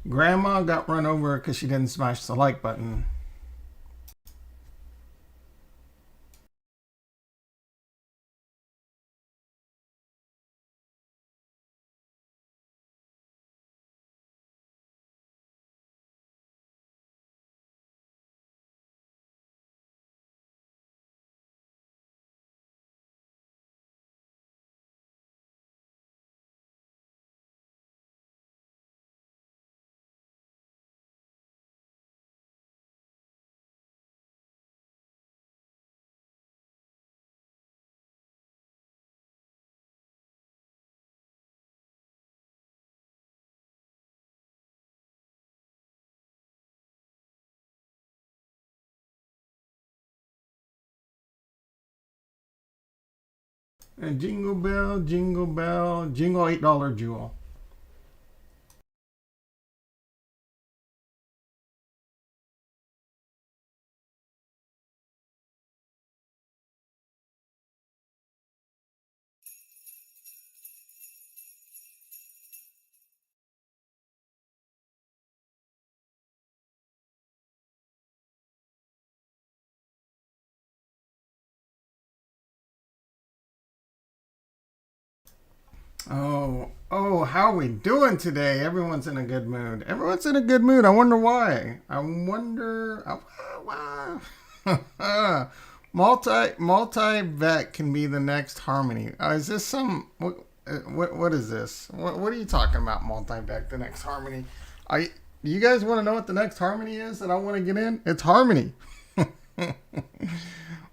Grandma got run over because she didn't smash the like button. And jingle bell, jingle $8 jewel. Oh, how are we doing today? Everyone's in a good mood. Everyone's in a good mood. I wonder why. I wonder. Multi vet can be the next harmony. Is this some what is this? What are you talking about? Multi vet, the next harmony. I you guys want to know what the next harmony is that I want to get in? It's harmony.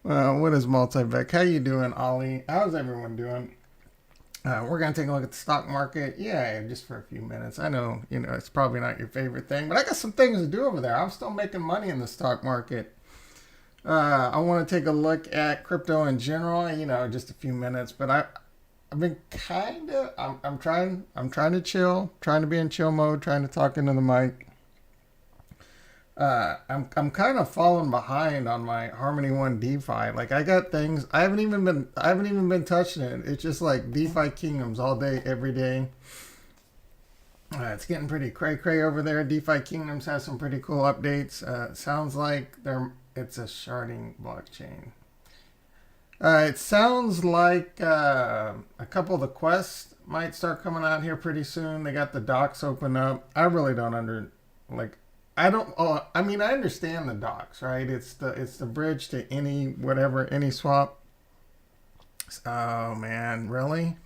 What is multi vet? How you doing, Ollie? How's everyone doing? We're going to take a look at the stock market. Yeah, just for a few minutes. I know, it's probably not your favorite thing, but I got some things to do over there. I'm still making money in the stock market. I want to take a look at crypto in general, just a few minutes, but I've been I'm trying to chill, trying to be in chill mode, trying to talk into the mic. I'm kind of falling behind on my Harmony One DeFi. Like I got things I haven't even been touching it. It's just like DeFi Kingdoms all day, every day. It's getting pretty cray cray over there. DeFi Kingdoms has some pretty cool updates. Sounds like it's a sharding blockchain. It sounds like a couple of the quests might start coming out here pretty soon. They got the docks open up. I really don't like I don't. Oh, I mean, I understand the docs, right? It's the bridge to any swap. Oh man, really?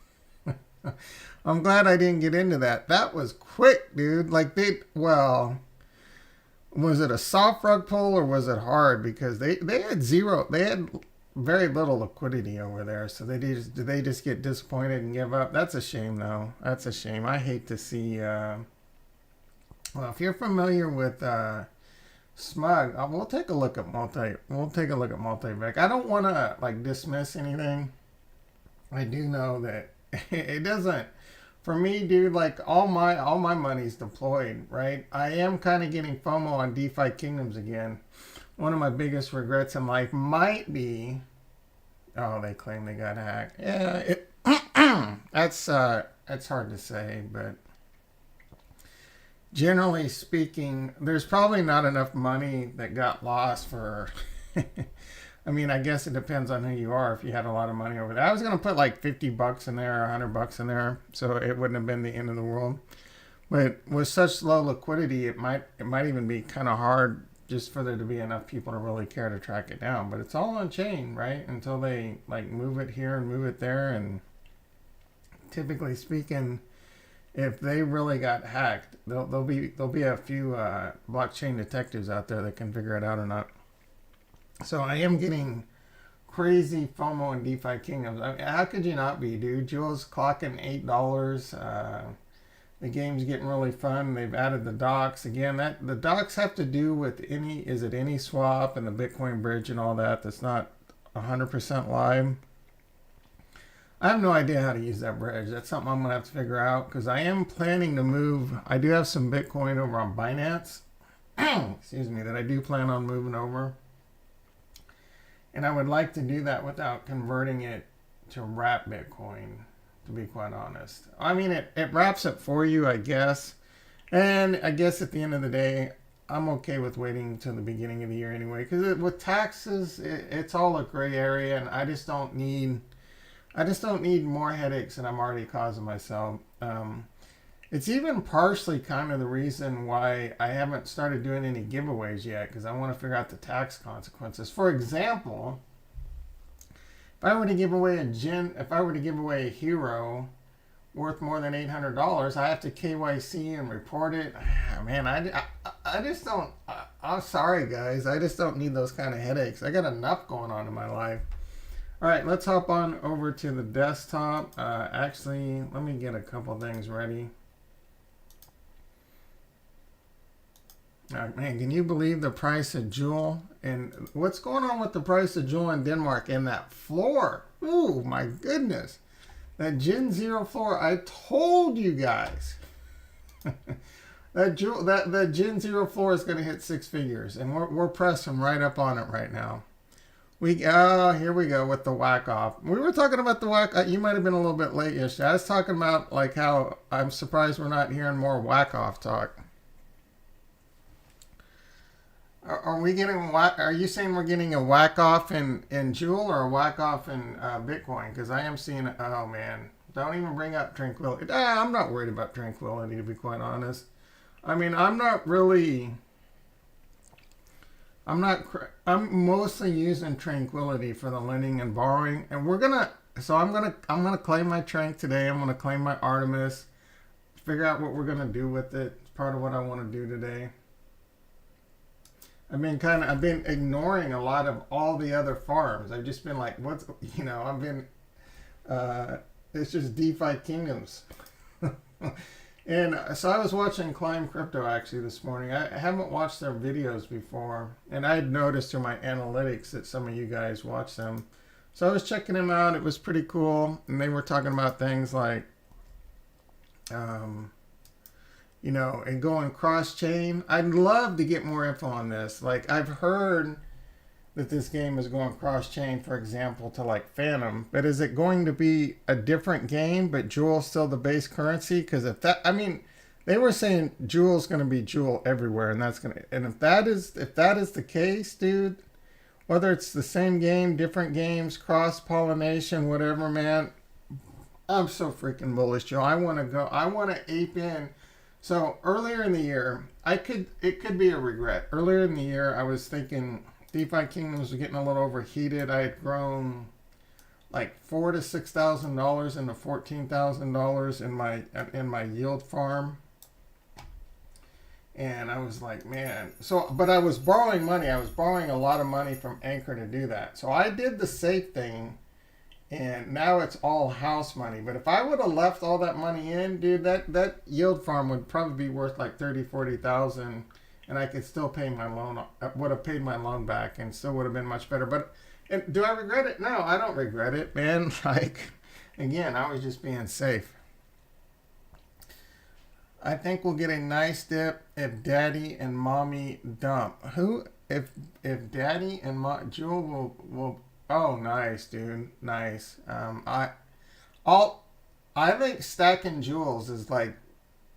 I'm glad I didn't get into that. That was quick, dude. Like was it a soft rug pull or was it hard? Because they had zero. They had very little liquidity over there. So did they just get disappointed and give up? That's a shame, though. That's a shame. I hate to see. Well, if you're familiar with Smug, we'll take a look at multi-vec. I don't want to like dismiss anything. I do know that it doesn't. For me, dude, like all my money's deployed, right? I am kind of getting FOMO on DeFi Kingdoms again. One of my biggest regrets in life might be. Oh, they claim they got hacked. Yeah, that's hard to say, but generally speaking, there's probably not enough money that got lost for. I mean, I guess it depends on who you are. If you had a lot of money over there, I was gonna put like $50 in there, or $100 in there, so it wouldn't have been the end of the world. But with such low liquidity, it might even be kind of hard just for there to be enough people to really care to track it down. But it's all on chain, right? Until they like move it here and move it there, and typically speaking, if they really got hacked, there'll be a few blockchain detectives out there that can figure it out or not. So I am getting crazy FOMO in DeFi Kingdoms. I mean, how could you not be, dude? Jules clocking $8. The game's getting really fun. They've added the docs again. That the docs have to do with any swap and the Bitcoin bridge and all that. That's not 100% live. I have no idea how to use that bridge. That's something I'm gonna have to figure out because I am planning to move. I do have some Bitcoin over on Binance. Excuse me, that I do plan on moving over, and I would like to do that without converting it to wrap Bitcoin. To be quite honest, I mean it wraps it for you, I guess, And I guess at the end of the day, I'm okay with waiting until the beginning of the year anyway, because with taxes, it's all a gray area, and I just don't need more headaches than I'm already causing myself. It's even partially kind of the reason why I haven't started doing any giveaways yet, because I want to figure out the tax consequences. For example, if I were to give away a hero worth more than $800, I have to KYC and report it. Man, I just don't. I'm sorry, guys. I just don't need those kind of headaches. I got enough going on in my life. All right, let's hop on over to the desktop. Actually, let me get a couple things ready. Man, can you believe the price of Jewel? And what's going on with the price of Jewel in Denmark and that floor? Ooh, my goodness. That Gen Zero floor, I told you guys. that Gen Zero floor is going to hit six figures. And we're pressing right up on it right now. Here we go with the whack off. We were talking about the whack. You might have been a little bit late yesterday. I was talking about like how I'm surprised we're not hearing more whack off talk. Are we getting Are you saying we're getting a whack off in Jewel or a whack off in Bitcoin? Because I am seeing. Oh man, don't even bring up Tranquility. I'm not worried about Tranquility, to be quite honest. I mean, I'm not really. I'm mostly using Tranquility for the lending and borrowing, and I'm gonna claim my Trank today. I'm gonna claim my Artemis. Figure out what we're gonna do with it. It's part of what I want to do today. I've been ignoring a lot of all the other farms. I've just been like, it's just Defikingdoms. And so I was watching Climb Crypto actually this morning. I haven't watched their videos before, and I had noticed through my analytics that some of you guys watch them. So I was checking them out. It was pretty cool, and they were talking about things like, and going cross-chain. I'd love to get more info on this. Like, I've heard that this game is going cross-chain, for example, to like Phantom. But is it going to be a different game, but Jewel's still the base currency? Because they were saying Jewel's going to be Jewel everywhere, and if that is the case, dude, whether it's the same game, different games, cross-pollination, whatever, man, I'm so freaking bullish, Joe. I want to ape in. So earlier in the year, it could be a regret. Earlier in the year, I was thinking Defikingdoms was getting a little overheated. I had grown like $4,000 to $6,000 into $14,000 in my yield farm, and I was like, man. But I was borrowing money. I was borrowing a lot of money from Anchor to do that. So I did the safe thing. And now it's all house money. But if I would have left all that money in, dude, that yield farm would probably be worth like 40,000, and I could still pay my loan. I would have paid my loan back, and still would have been much better. But do I regret it? No, I don't regret it, man. Like, again, I was just being safe. I think we'll get a nice dip if Daddy and Mommy dump. If Daddy and Jewel will. Oh, nice, dude. Nice. I think stacking jewels is like,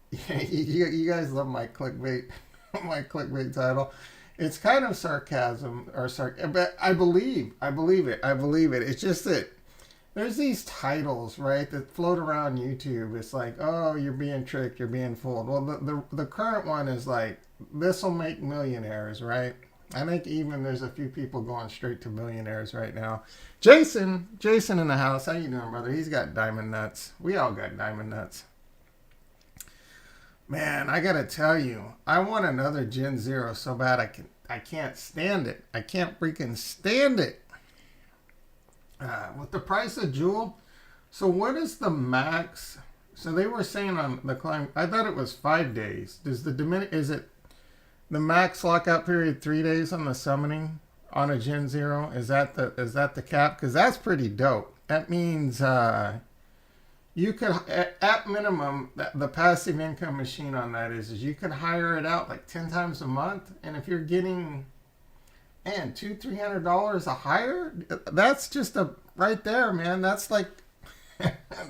you guys love my clickbait, my clickbait title. It's kind of sarcasm but I believe it. It's just that there's these titles, right, that float around YouTube. It's like, oh, you're being tricked, you're being fooled. Well, the current one is like, this will make millionaires, right? I think even there's a few people going straight to millionaires right now. Jason in the house. How you doing, brother? He's got diamond nuts. We all got diamond nuts. Man, I gotta tell you, I want another Gen Zero so bad I can't stand it. I can't freaking stand it. With the price of Jewel, so what is the max? So they were saying on the climb, I thought it was 5 days. Is it the max lockout period 3 days on the summoning on a Gen Zero? Is that the cap? Because that's pretty dope. That means you could, at minimum, the passive income machine on that is you could hire it out like 10 times a month, and if you're getting, man, $200-300 a hire, that's just right there, man. That's like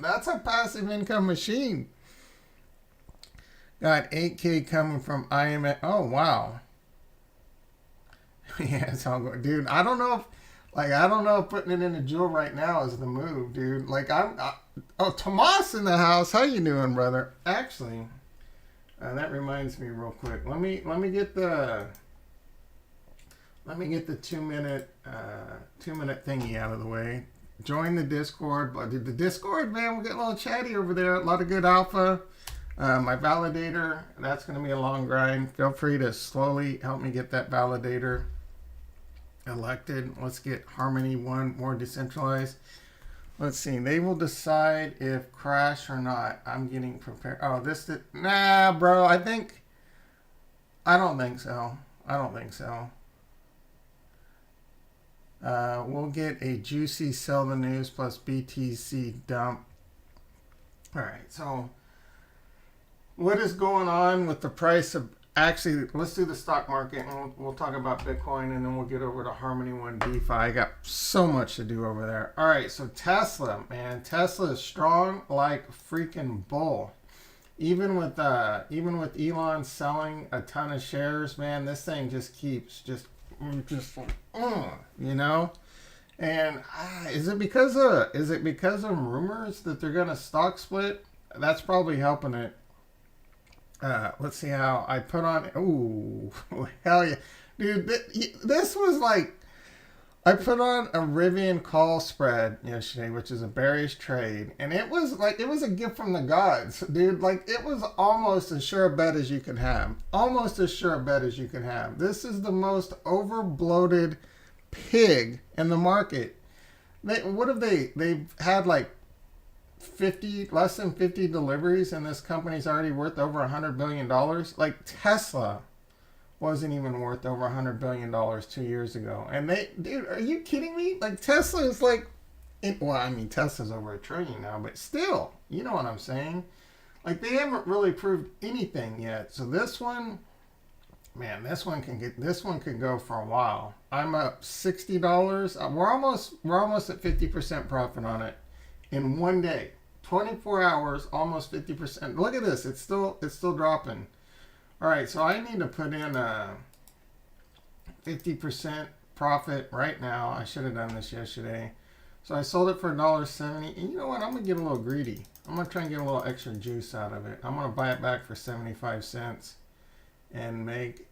that's a passive income machine. Got 8K coming from IMF. Oh, wow. Yeah, it's all good. Dude, I don't know if, I don't know if putting it in a jewel right now is the move, dude. Oh, Tomas in the house. How you doing, brother? Actually, that reminds me real quick. Let me get the 2 minute thingy out of the way. Join the Discord. The Discord, man, we're getting a little chatty over there. A lot of good alpha. My validator, that's going to be a long grind. Feel free to slowly help me get that validator elected. Let's get Harmony 1 more decentralized. Let's see. They will decide if crash or not. I'm getting prepared. Oh, nah, bro. I don't think so. I don't think so. We'll get a juicy sell the news plus BTC dump. All right. So what is going on with the price of, actually, let's do the stock market and we'll talk about Bitcoin and then we'll get over to Harmony 1 DeFi. I got so much to do over there. All right, so Tesla, man. Tesla is strong like freaking bull. Even with Elon selling a ton of shares, man, this thing just keeps you know? And is it because of rumors that they're gonna stock split? That's probably helping it. Let's see how I put on. Ooh, hell yeah, dude! This was like I put on a Rivian call spread yesterday, which is a bearish trade, and it was a gift from the gods, dude. Like it was almost as sure a bet as you could have. Almost as sure a bet as you could have. This is the most over bloated pig in the market. They've had like less than 50 deliveries, and this company's already worth over $100 billion. Like Tesla wasn't even worth over $100 billion 2 years ago. And dude, are you kidding me? Like Tesla is Tesla's over $1 trillion now, but still, you know what I'm saying? Like they haven't really proved anything yet. So this one, man, this one could go for a while. I'm up $60. We're almost at 50% profit on it in one day. 24 hours, almost 50%. Look at this. It's still dropping. All right, so I need to put in a 50% profit right now. I should have done this yesterday. So I sold it for $1.70. And you know what? I'm going to get a little greedy. I'm going to try and get a little extra juice out of it. I'm going to buy it back for 75 cents and make,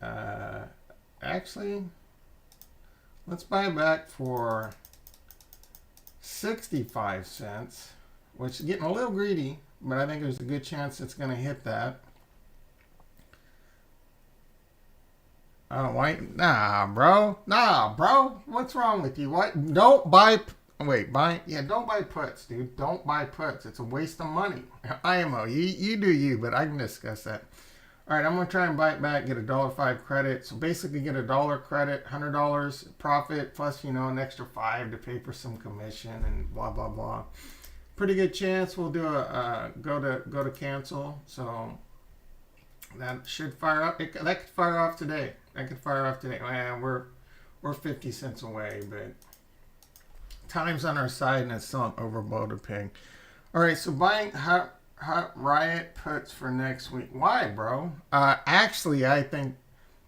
actually, let's buy it back for 65 cents, which is getting a little greedy, but I think there's a good chance it's going to hit that. Oh, why? Nah, bro. What's wrong with you? What? Don't buy puts, dude. Don't buy puts. It's a waste of money. IMO, you do you, but I can discuss that. All right, I'm going to try and buy it back, get a $1.05 credit. So basically get a $1 credit, $100 profit, plus, an extra $5 to pay for some commission and blah, blah, blah. Pretty good chance we'll do a go to cancel. So that should fire up. That could fire off today. Man, we're 50 cents away, but time's on our side and it's still an overbloated pig. All right, so buying Hot Riot puts for next week. Why, bro? Actually, I think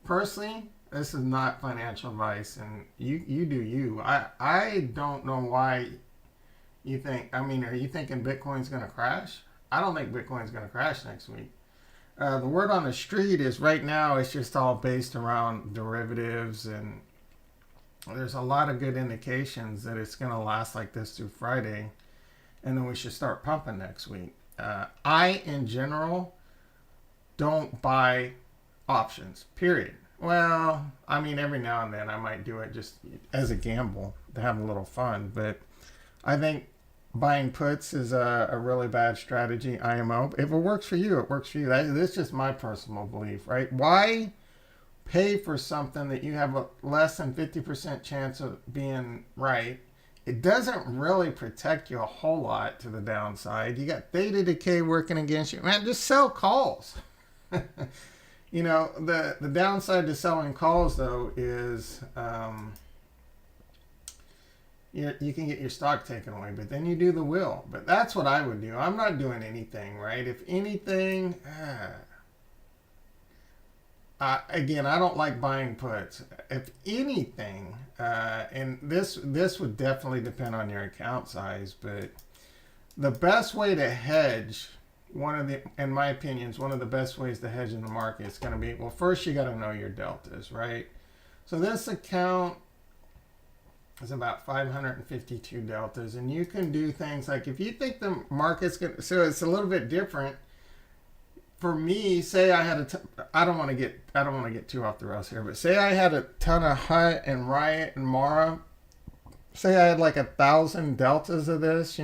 personally, this is not financial advice, and you do you. I don't know why you think. I mean, are you thinking Bitcoin's going to crash? I don't think Bitcoin's going to crash next week. The word on the street is right now it's just all based around derivatives, and there's a lot of good indications that it's going to last like this through Friday, and then we should start pumping next week. I, in general, don't buy options, period. Well, I mean, every now and then I might do it just as a gamble to have a little fun, but I think buying puts is a really bad strategy, IMO. If it works for you, it works for you. That's just my personal belief, right? Why pay for something that you have a less than 50% chance of being right? It doesn't really protect you a whole lot to the downside. You got theta decay working against you. Man, just sell calls. The downside to selling calls, though, is you can get your stock taken away, but then you do the will. But that's what I would do. I'm not doing anything, right? If anything, Again, I don't like buying puts. If anything, and this would definitely depend on your account size, but the best way to hedge, in my opinion, is one of the best ways to hedge in the market. It's going to be, well, first you got to know your deltas, right? So this account is about 552 deltas, and you can do things like, if you think the market's going to, so it's a little bit different. For me, say I had I don't want to get too off the rails here, but say I had a ton of Hut and Riot and Mara. Say I had like 1,000 deltas of this,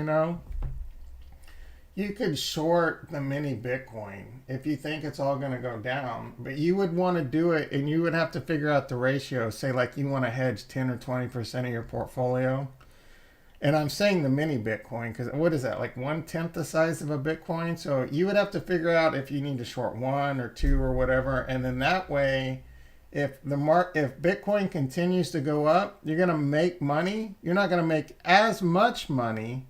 you could short the mini Bitcoin if you think it's all going to go down, but you would want to do it, and you would have to figure out the ratio. Say like you want to hedge 10 or 20% of your portfolio. And I'm saying the mini Bitcoin because what is that, like 1/10 the size of a Bitcoin? So you would have to figure out if you need to short 1 or 2 or whatever, and then that way, if Bitcoin continues to go up, you're gonna make money. You're not gonna make as much money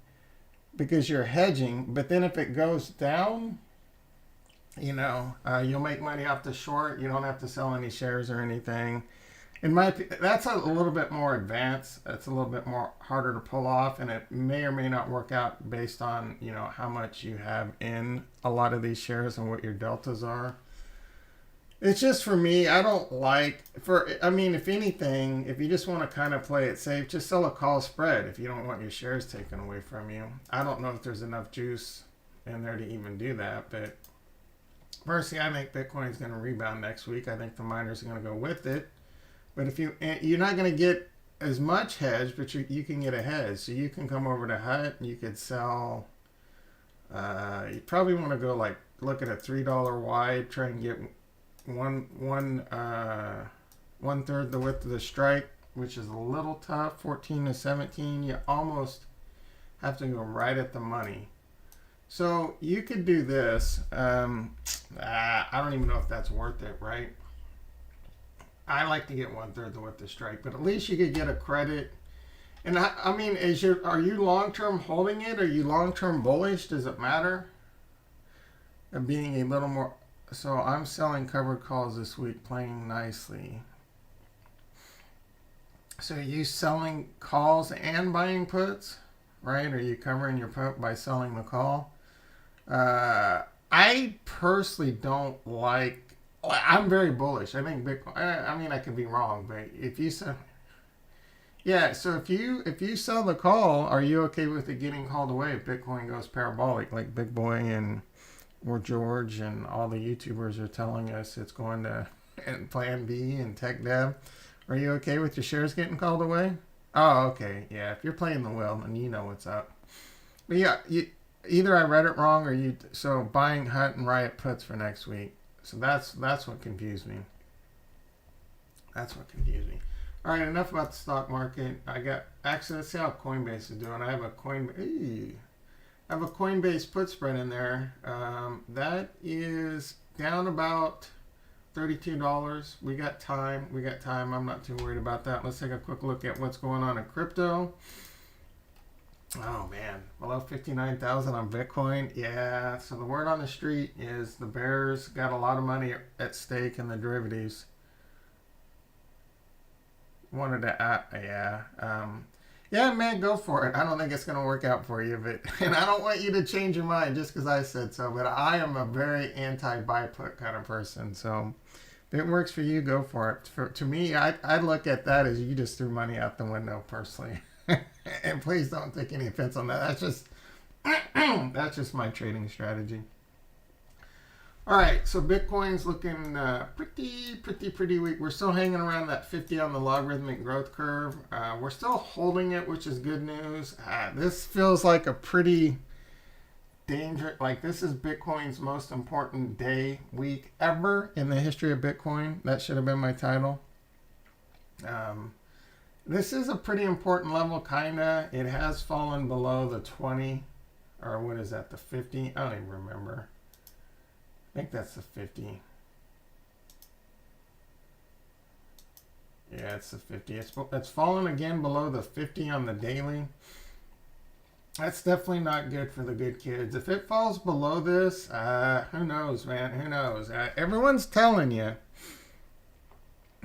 because you're hedging, but then if it goes down, you'll make money off the short. You don't have to sell any shares or anything. That's a little bit more advanced. It's a little bit more harder to pull off, and it may or may not work out based on how much you have in a lot of these shares and what your deltas are. It's just, for me, I don't like, if anything, if you just want to kind of play it safe, just sell a call spread if you don't want your shares taken away from you. I don't know if there's enough juice in there to even do that, but personally, I think Bitcoin's going to rebound next week. I think the miners are going to go with it. But if you're not going to get as much hedge, but you can get a hedge. So you can come over to Hut and you could sell. You probably want to go look at a $3 wide, try and get one third the width of the strike, which is a little tough. 14 to 17, you almost have to go right at the money. So you could do this. I don't even know if that's worth it, right? I like to get 1/3 the width of strike, but at least you could get a credit. And I mean, are you long-term holding it? Are you long-term bullish? Does it matter? And being a little more. So I'm selling covered calls this week, playing nicely. So are you selling calls and buying puts, right? Are you covering your put by selling the call? I personally don't like. I'm very bullish. I think Bitcoin. I mean, I could be wrong, but if you sell, yeah. So if you sell the call, are you okay with it getting called away if Bitcoin goes parabolic, like Big Boy or George and all the YouTubers are telling us it's going to, and Plan B and Tech Dev? Are you okay with your shares getting called away? Oh, okay. Yeah. If you're playing the wheel, then you know what's up. But yeah, either I read it wrong or you. So buying Hut and Riot puts for next week. So that's what confused me. That's what confused me. All right, enough about the stock market. Let's see how Coinbase is doing. I have a Coinbase put spread in there. That is down about $32. We got time. I'm not too worried about that. Let's take a quick look at what's going on in crypto. Oh man, below 59,000 on Bitcoin. Yeah, so the word on the street is the bears got a lot of money at stake in the derivatives. Yeah, man, go for it. I don't think it's going to work out for you, and I don't want you to change your mind just because I said so, but I am a very anti-buy put kind of person, so if it works for you, go for it. To me, I look at that as you just threw money out the window, personally. And please don't take any offense on that. That's just my trading strategy. All right, so Bitcoin's looking pretty weak. We're still hanging around that 50 on the logarithmic growth curve. We're still holding it, which is good news. This feels like a pretty dangerous. This is Bitcoin's most important week ever in the history of Bitcoin. That should have been my title. This is a pretty important level, kinda. It has fallen below the 20, or what is that, the 50? I don't even remember. I think that's the 50. Yeah, it's the 50. It's fallen again below the 50 on the daily. That's definitely not good for the good kids. If it falls below this, who knows, man? Who knows? Everyone's telling you.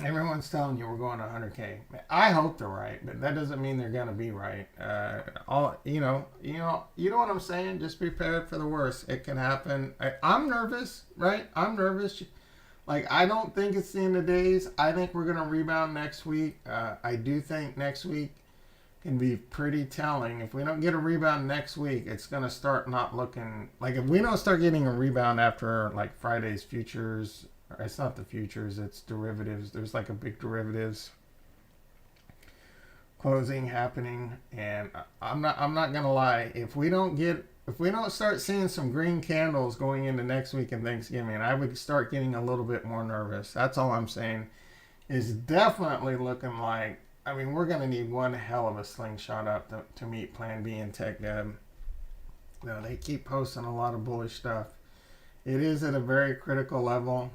Everyone's telling you we're going to 100K. I hope they're right, but that doesn't mean they're gonna be right. You know what I'm saying. Just be prepared for the worst. It can happen. I'm nervous, right? I'm nervous. Like, I don't think it's the end of days. I think we're gonna rebound next week. I do think next week can be pretty telling. If we don't get a rebound next week, it's gonna start not looking like, if we don't start getting a rebound after like Friday's futures. It's not the futures, it's derivatives. There's like a big derivatives closing happening, and I'm not gonna lie. If we don't start seeing some green candles going into next week and Thanksgiving, I would start getting a little bit more nervous. That's all I'm saying. It's definitely looking like, I mean, we're gonna need one hell of a slingshot up to meet Plan B and Tech Dev. No, they keep posting a lot of bullish stuff. It is at a very critical level.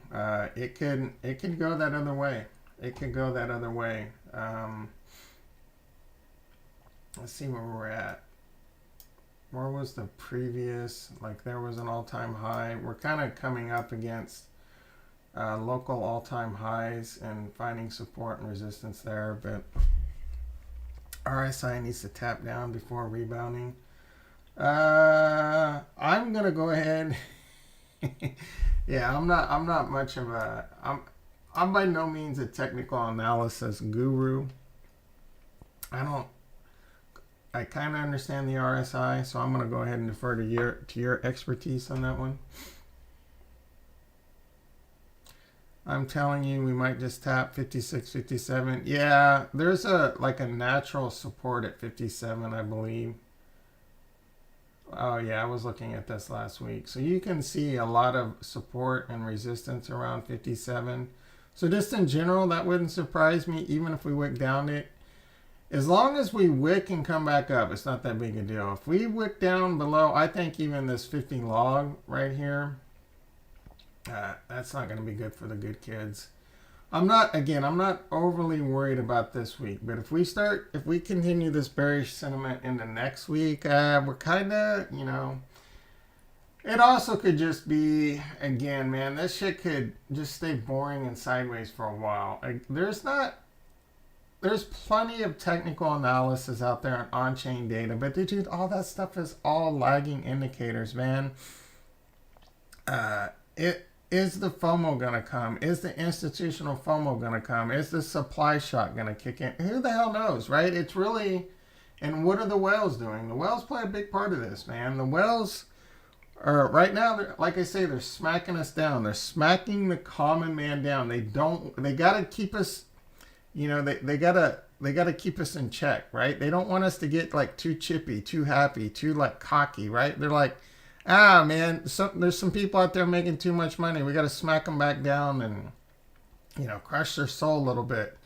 It can go that other way. It can go that other way. Let's see where we're at. Where was the previous? Like, there was an all-time high. We're kind of coming up against local all-time highs and finding support and resistance there. But RSI needs to tap down before rebounding. I'm gonna go ahead. Yeah, I'm not much of a, I'm by no means a technical analysis guru. I kind of understand the RSI, so I'm going to go ahead and defer to your expertise on that one. I'm telling you, we might just tap 56, 57. Yeah, there's a natural support at 57, I believe. Oh yeah, I was looking at this last week. So you can see a lot of support and resistance around 57. So just in general, that wouldn't surprise me, even if we wick down it. As long as we wick and come back up, it's not that big a deal. If we wick down below, I think even this 50 log right here, that's not going to be good for the good kids. I'm not overly worried about this week, but if we continue this bearish sentiment into next week, we're kind of, it also could just be, again, man, this shit could just stay boring and sideways for a while. There's plenty of technical analysis out there on on-chain data, but dude, all that stuff is all lagging indicators, man. Is the FOMO going to come? Is the institutional FOMO going to come? Is the supply shock going to kick in? Who the hell knows, right? It's really, and what are the whales doing? The whales play a big part of this, man. The whales are, right now, like I say, they're smacking us down. They're smacking the common man down. They got to keep us, they got to keep us in check, right? They don't want us to get like too chippy, too happy, too like cocky, right? They're like, man, there's some people out there making too much money. We got to smack them back down and, crush their soul a little bit,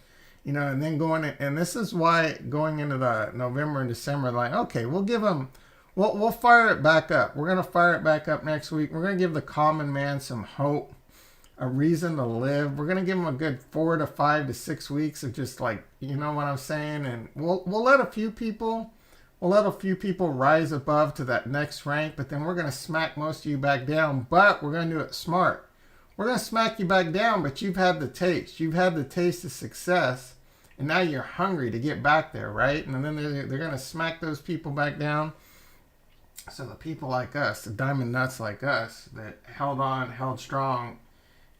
and then and this is why going into the November and December, like, okay, we'll give them, we'll fire it back up. We're going to fire it back up next week. We're going to give the common man some hope, a reason to live. We're going to give them a good 4 to 5 to 6 weeks of just like, you know what I'm saying? And we'll let a few people rise above to that next rank, but then we're going to smack most of you back down, but we're going to do it smart. We're going to smack you back down, but you've had the taste. You've had the taste of success, and now you're hungry to get back there, right? And then they're going to smack those people back down. So the people like us, the diamond nuts like us, that held on, held strong,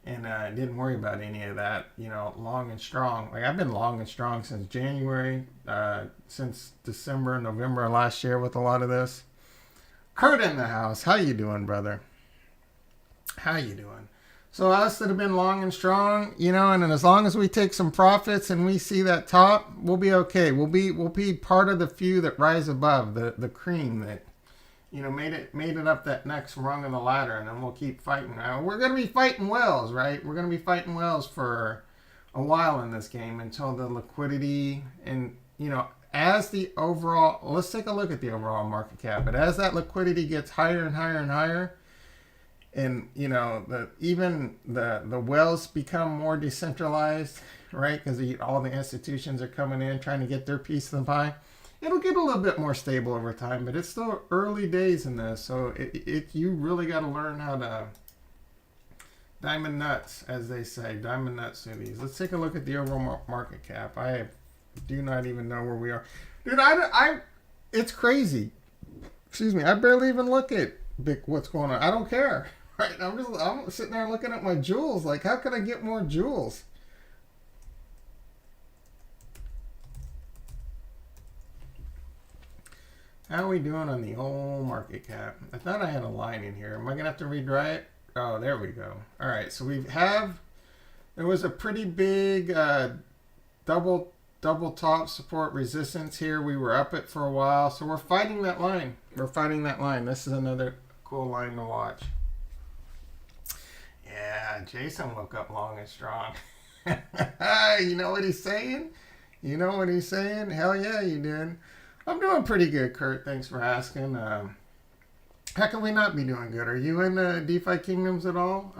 and didn't worry about any of that, long and strong. Like, I've been long and strong since January, since December, November last year with a lot of this. Kurt in the house. How you doing, brother? How you doing? So us that have been long and strong, and then as long as we take some profits and we see that top, we'll be okay. We'll be part of the few that rise above, the cream that, made it up that next rung of the ladder, and then we'll keep fighting. We're going to be fighting whales, right? We're going to be fighting whales for a while in this game until the liquidity and, as the overall, let's take a look at the overall market cap. But as that liquidity gets higher and higher and higher, and, even the whales become more decentralized, right? Because all the institutions are coming in trying to get their piece of the pie. It'll get a little bit more stable over time, but it's still early days in this, so you really got to learn how Diamond nuts, as they say. Diamond nut cities. Let's take a look at the overall market cap. I do not even know where we are. Dude, it's crazy. Excuse me. I barely even look at what's going on. I don't care. Right? I'm sitting there looking at my jewels. Like, how can I get more jewels? How are we doing on the old market cap? I thought I had a line in here. Am I gonna have to redry it? Oh, there we go. All right, so there was a pretty big double top support resistance here. We were up it for a while, so we're fighting that line. We're fighting that line. This is another cool line to watch. Yeah, Jason woke up long and strong. You know what he's saying? You know what he's saying? Hell yeah, you did. I'm doing pretty good, Kurt. Thanks for asking. How can we not be doing good? Are you in DeFi Kingdoms at all?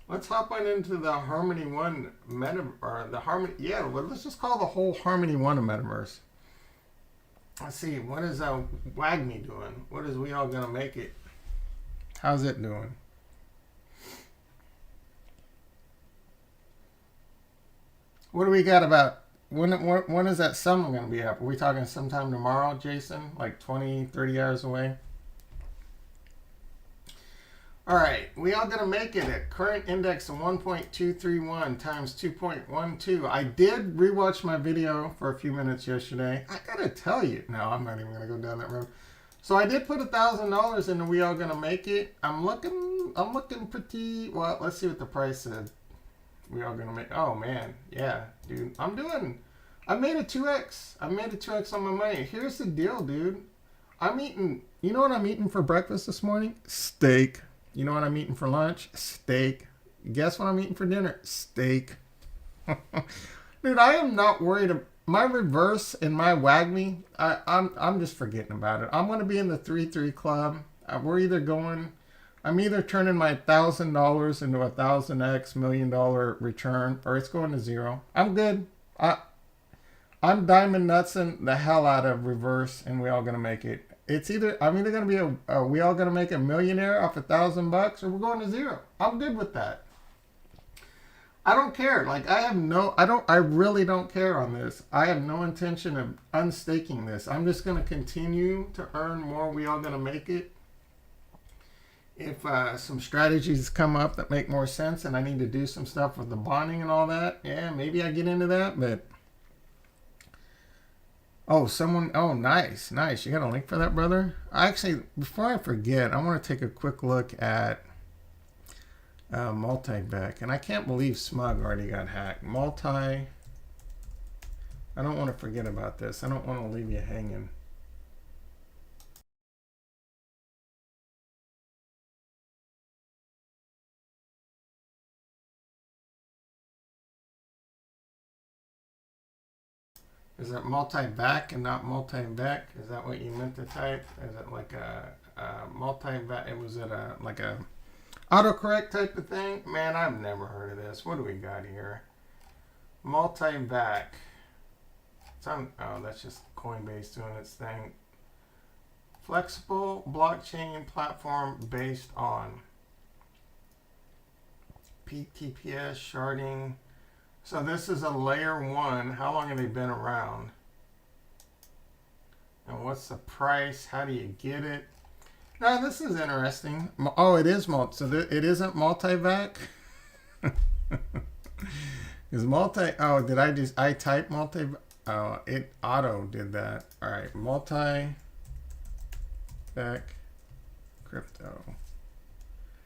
Let's hop on into the Harmony One or the Harmony. Yeah, well, let's just call the whole Harmony One a metaverse. Let's see. What is WAGMI doing? What is We All Gonna Make It? How's it doing? What do we got about? When is that sum going to be up? Are we talking sometime tomorrow, Jason? Like 20, 30 hours away? All right, we all going to make it at current index of 1.231 times 2.12. I did rewatch my video for a few minutes yesterday. I got to tell you. No, I'm not even going to go down that road. So I did put $1,000 into We All Gonna Make It. I'm looking pretty well. Let's see what the price said. We All Gonna Make. Oh man, yeah, dude. I made a 2x. I made a 2x on my money. Here's the deal, dude. I'm eating. You know what I'm eating for breakfast this morning? Steak. You know what I'm eating for lunch? Steak. Guess what I'm eating for dinner? Steak. Dude, I am not worried. My reverse and my WAGMI, I'm just forgetting about it. I'm going to be in the 3-3 club. We're either going. I'm either turning my $1,000 into a 1,000x $1 million return, or it's going to zero. I'm good. I'm diamond nutsing the hell out of reverse, and We All Gonna Make It. I'm either gonna be We All Gonna Make a millionaire off $1,000, or we're going to zero. I'm good with that. I don't care. Like I really don't care on this. I have no intention of unstaking this. I'm just gonna continue to earn more We All Gonna Make It. If some strategies come up that make more sense and I need to do some stuff with the bonding and all that, yeah, maybe I get into that. But oh, nice. You got a link for that, brother? Before I forget, I want to take a quick look at multi-back, and I can't believe Smug already got hacked. I don't want to forget about this. I don't want to leave you hanging. Is it multi-back and not multi-back? Is that what you meant to type? Is it like a multi-back? Was it like a autocorrect type of thing? Man, I've never heard of this. What do we got here? Multi-back. Oh, that's just Coinbase doing its thing. Flexible blockchain platform based on PTPS sharding. So this is a layer 1. How long have they been around? And what's the price? How do you get it? Now this is interesting. Oh, it is so it isn't multi-vac? Is oh, did I type multi? Oh, it auto did that. All right, multi-vac crypto.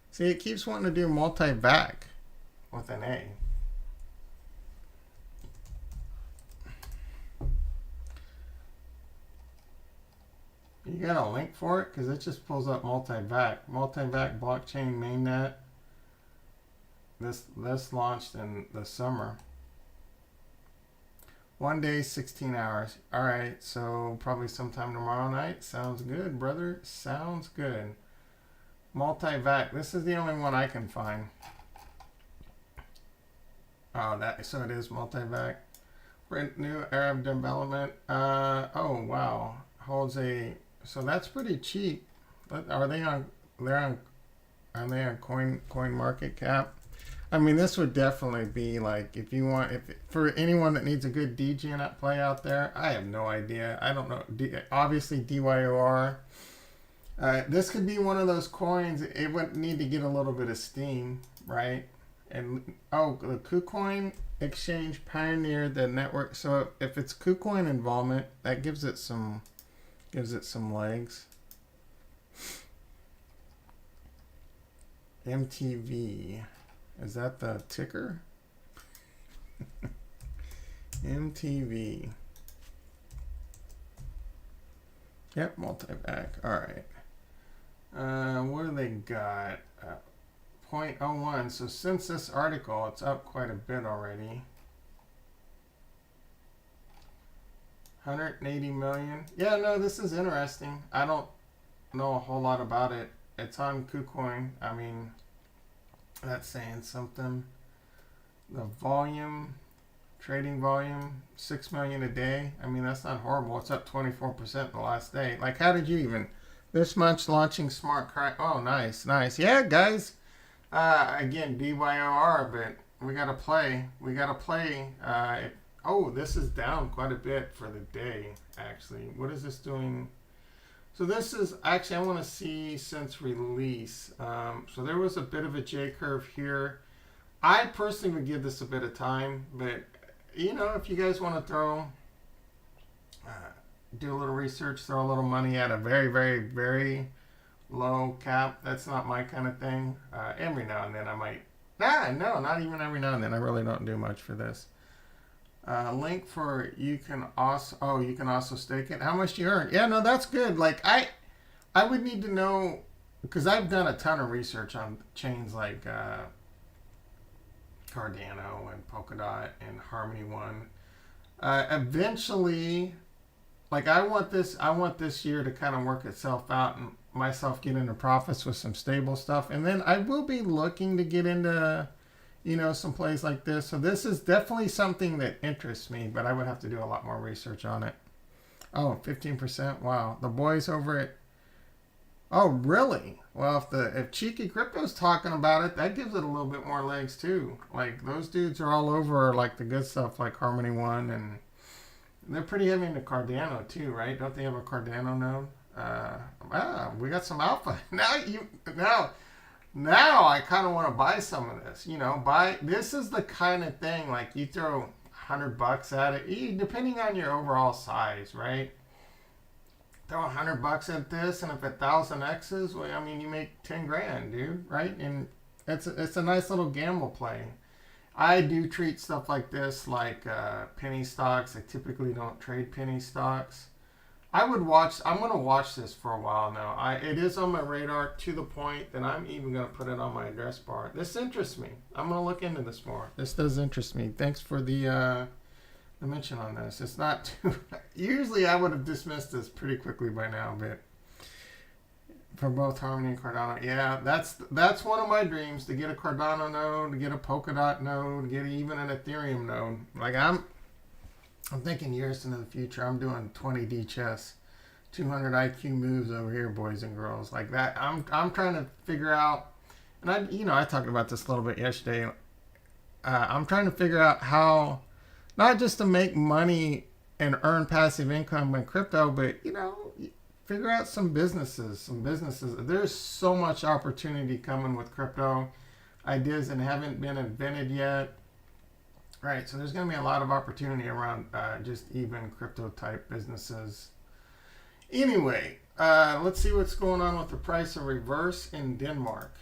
See, it keeps wanting to do multi-vac with an A. You got a link for it? Because it just pulls up multi-vac. Multi-vac blockchain mainnet. This launched in the summer. 1 day, 16 hours. All right, so probably sometime tomorrow night. Sounds good, brother. Sounds good. Multi-vac. This is the only one I can find. Oh, so it is multi-vac. New Arab development. Oh wow. Holds a. So that's pretty cheap. Are they on? They're on Are they on coin market cap? I mean, this would definitely be like, if you want, if for anyone that needs a good DGN play out there. I have no idea. I don't know. Obviously DYOR. This could be one of those coins. It would need to get a little bit of steam, right? And oh, the KuCoin exchange pioneered the network. So if it's KuCoin involvement, that gives it some legs. MTV. Is that the ticker? MTV. Yep, multi-back. All right. What do they got? 0.01. So since this article, it's up quite a bit already. 180 million. Yeah, no, this is interesting. I don't know a whole lot about it. It's on KuCoin. I mean, that's saying something. The volume, trading volume, 6 million a day. I mean, that's not horrible. It's up 24% the last day. Like, how did you even this much launching smart cry? Oh, nice. Yeah, guys. Again, DYOR, but we gotta play. Oh, this is down quite a bit for the day. Actually, what is this doing? So this is actually, I want to see since release. So there was a bit of a J curve here. I personally would give this a bit of time, but you know, if you guys want to do a little research, throw a little money at a very, very, very low cap. That's not my kind of thing. Every now and then I might. No, not even every now and then. I really don't do much for this. Link for you can also stake it. How much do you earn? Yeah, no, that's good. Like I would need to know, because I've done a ton of research on chains like Cardano and Polkadot and Harmony One. Eventually, like I want this year to kind of work itself out and myself get into profits with some stable stuff, and then I will be looking to get into, you know, some plays like this. So this is definitely something that interests me, but I would have to do a lot more research on it. Oh, 15%. Wow. The boys over at, oh, really? Well, if Cheeky Crypto's talking about it, that gives it a little bit more legs too. Like those dudes are all over like the good stuff like Harmony One, and they're pretty heavy into Cardano too, right? Don't they have a Cardano node? We got some alpha. Now I kind of want to buy some of this. You know, this is the kind of thing, like you throw $100 at it, depending on your overall size, right? Throw $100 at this, and if 1,000 X's, well, I mean, you make 10 grand, dude, right? And it's a nice little gamble play. I do treat stuff like this like penny stocks. I typically don't trade penny stocks. I'm going to watch this for a while now. It is on my radar to the point that I'm even going to put it on my address bar. This interests me. I'm going to look into this more. This does interest me. Thanks for the mention on this. It's not too... Usually I would have dismissed this pretty quickly by now, but for both Harmony and Cardano, yeah, that's one of my dreams, to get a Cardano node, to get a Polkadot node, to get even an Ethereum node. Like I'm thinking years into the future. I'm doing 20D chess, 200 IQ moves over here, boys and girls. Like that. I'm trying to figure out, and I talked about this a little bit yesterday. I'm trying to figure out how, not just to make money and earn passive income in crypto, but figure out some businesses. There's so much opportunity coming with crypto, ideas that haven't been invented yet. Right, so there's going to be a lot of opportunity around just even crypto type businesses. Anyway, let's see what's going on with the price of reverse in Denmark.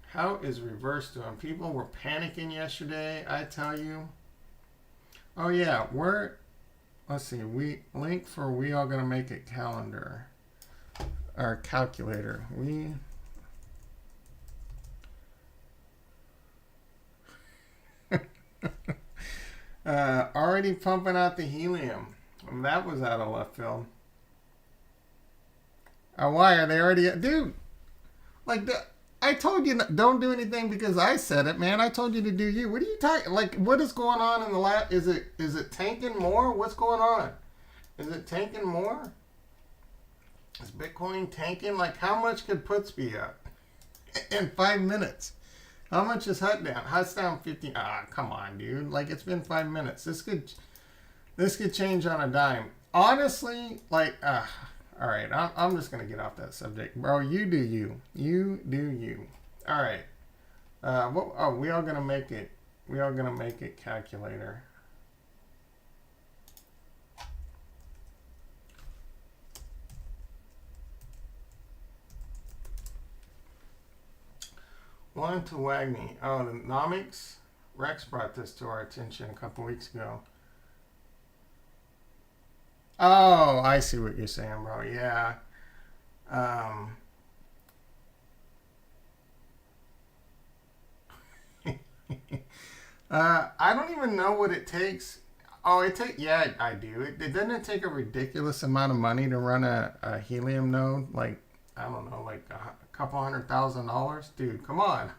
How is reverse doing? People were panicking yesterday, I tell you. Oh yeah, let's see, we all gonna make it calendar. Our calculator. Already pumping out the helium. That was out of left field. Why are they already... Dude, like, I told you don't do anything because I said it, man. I told you to do you. What are you talking... Like, what is going on in the lab? Is it tanking more? What's going on? Is it tanking more? Is Bitcoin tanking? Like, how much could puts be up? in 5 minutes. How much is Hut down? Hut's down 50. Ah, come on, dude. Like, it's been 5 minutes. This could change on a dime. Honestly, like, all right. I'm just gonna get off that subject, bro. You do you. You do you. All right. We all gonna make it. We all gonna make it. Calculator. One to Wagme. Oh, the nomics. Rex brought this to our attention a couple weeks ago. Oh, I see what you're saying, bro. Yeah. Um, I don't even know what it takes. Oh, yeah, I do. It doesn't take a ridiculous amount of money to run a helium node. Like, I don't know, like a couple $100,000, dude. Come on.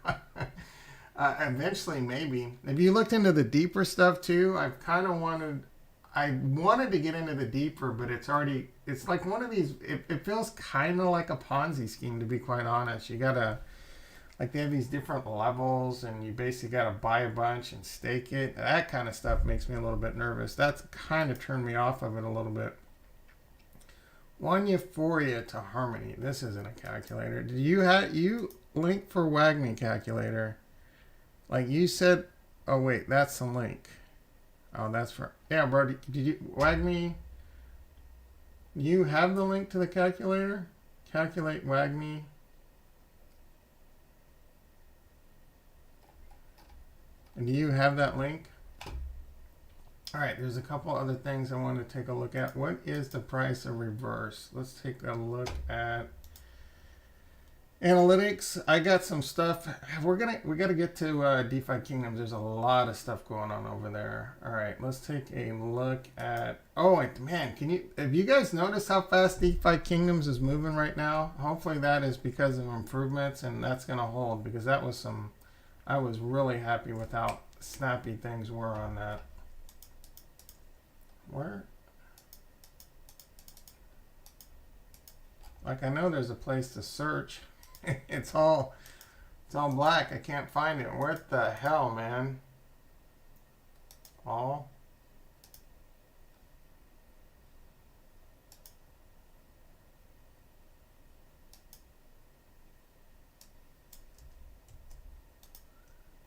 Eventually, maybe. If you looked into the deeper stuff too, I wanted to get into the deeper, but it's like one of these. It feels kind of like a Ponzi scheme, to be quite honest. You gotta, like, they have these different levels, and you basically gotta buy a bunch and stake it. That kind of stuff makes me a little bit nervous. That's kind of turned me off of it a little bit. One Euphoria to Harmony. This isn't a calculator. Did you link for Wagme calculator? Like you said. Oh wait, that's the link. Oh, that's for, yeah, bro. Did you Wagme? You have the link to the calculator? Calculate Wagme. And do you have that link? All right, there's a couple other things I want to take a look at. What is the price of reverse? Let's take a look at analytics. I got some stuff. We gotta get to DeFi Kingdoms. There's a lot of stuff going on over there. All right, let's take a look at. Oh man, have you guys noticed how fast DeFi Kingdoms is moving right now? Hopefully that is because of improvements, and that's gonna hold, because that was some. I was really happy with how snappy things were on that. Where? Like, I know there's a place to search. It's all black. I can't find it. What the hell, man? All.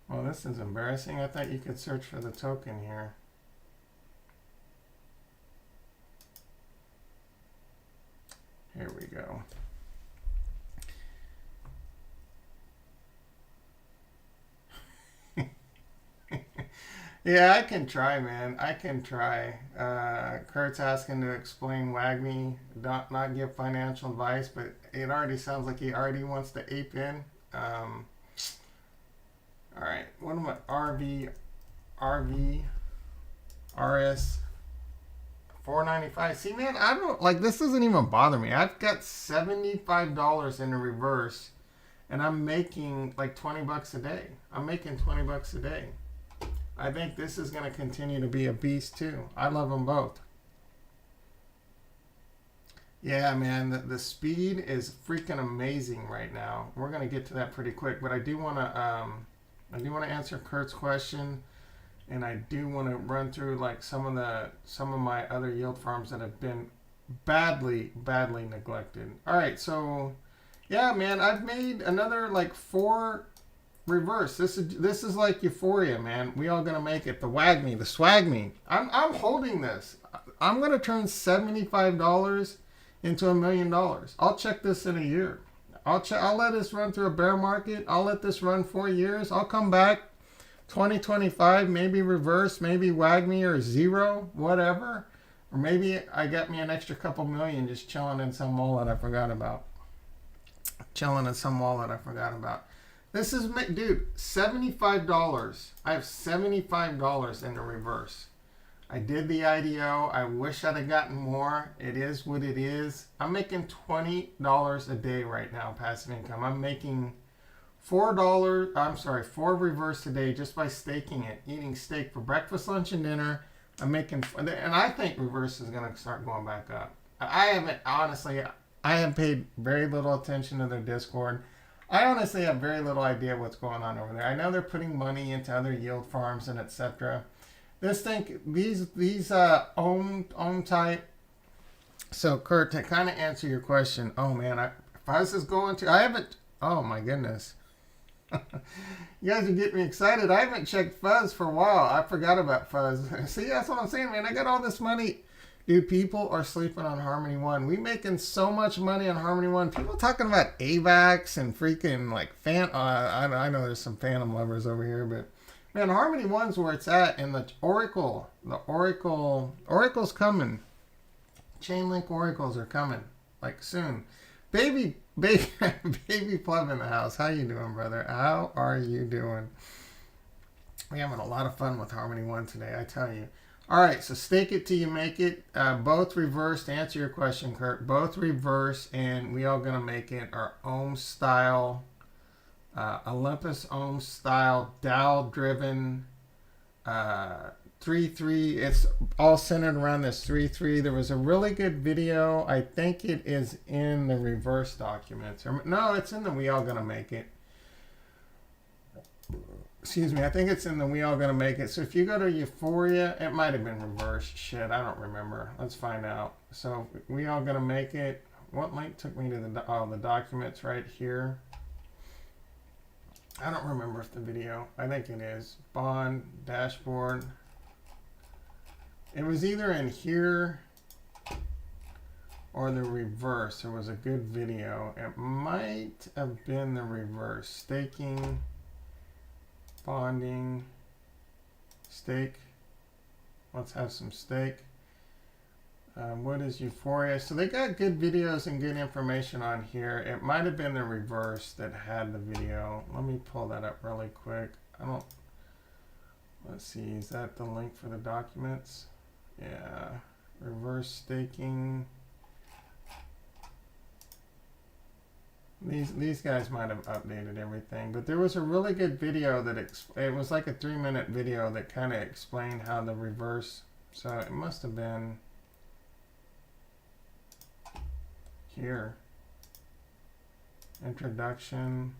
Well, this is embarrassing. I thought you could search for the token here. Here we go. Yeah, I can try, man. I can try. Kurt's asking to explain WAGME, not give financial advice, but it already sounds like he already wants to ape in. All right. What am I? RV, RS, 495. See, man, I don't like this. Doesn't even bother me. I've got $75 in the reverse, and I'm making like $20 a day. I'm making $20 a day. I think this is going to continue to be a beast too. I love them both. Yeah, man, the speed is freaking amazing right now. We're going to get to that pretty quick, but I do want to answer Kurt's question, and I do want to run through like some of my other yield farms that have been badly neglected. All right, so yeah, man, I've made another like 4 reverse. This is like Euphoria, man. We all gonna make it. The WAGME, the SWAGME. I'm holding this. I'm gonna turn $75 into $1 million. I'll check this in a year. I'll let this run through a bear market. I'll let this run 4 years. I'll come back 2025, maybe reverse, maybe WAGME or zero, whatever. Or maybe I got me an extra couple million just chilling in some wallet I forgot about. This is, dude, $75. I have $75 in the reverse. I did the IDO. I wish I'd have gotten more. It is what it is. I'm making $20 a day right now, passive income. I'm making $4 reverse a day just by staking it, eating steak for breakfast, lunch, and dinner. I'm making, and I think reverse is going to start going back up. I have paid very little attention to their Discord. I honestly have very little idea what's going on over there. I know they're putting money into other yield farms and etc. This thing, these ohm type. So Kurt, to kind of answer your question, oh man, Fuzz is going to. I haven't. Oh my goodness. You guys are getting me excited. I haven't checked Fuzz for a while. I forgot about Fuzz. See, that's what I'm saying, man. I got all this money. Dude, people are sleeping on Harmony One. We making so much money on Harmony One. People talking about AVAX and freaking like I know there's some Phantom lovers over here, but man, Harmony One's where it's at. And the Oracle's coming. Chainlink Oracles are coming like soon. Baby Plum in the house. How you doing, brother? How are you doing? We're having a lot of fun with Harmony One today, I tell you. All right, so stake it till you make it. Both reverse, to answer your question, Kurt. Both reverse, and we all gonna make it our own style, Olympus own style, DAO driven, 3-3. It's all centered around this 3-3. There was a really good video. I think it is in the reverse documents. Or, no, it's in the We All Gonna Make It. Excuse me, I think it's in the We All Gonna Make It. So if you go to Euphoria, it might have been reversed. Shit, I don't remember. Let's find out. So We All Gonna Make It. What link took me to the documents right here? I don't remember if the video. I think it is. Bond, dashboard. It was either in here or the reverse. There was a good video. It might have been the reverse. Staking. Bonding, stake. Let's have some stake. What is Euphoria? So they got good videos and good information on here. It might have been the reverse that had the video. Let me pull that up really quick. Let's see, is that the link for the documents? Yeah, reverse staking. These guys might have updated everything, but there was a really good video that it was like a 3-minute video that kind of explained how the reverse. So it must have been here. Introduction.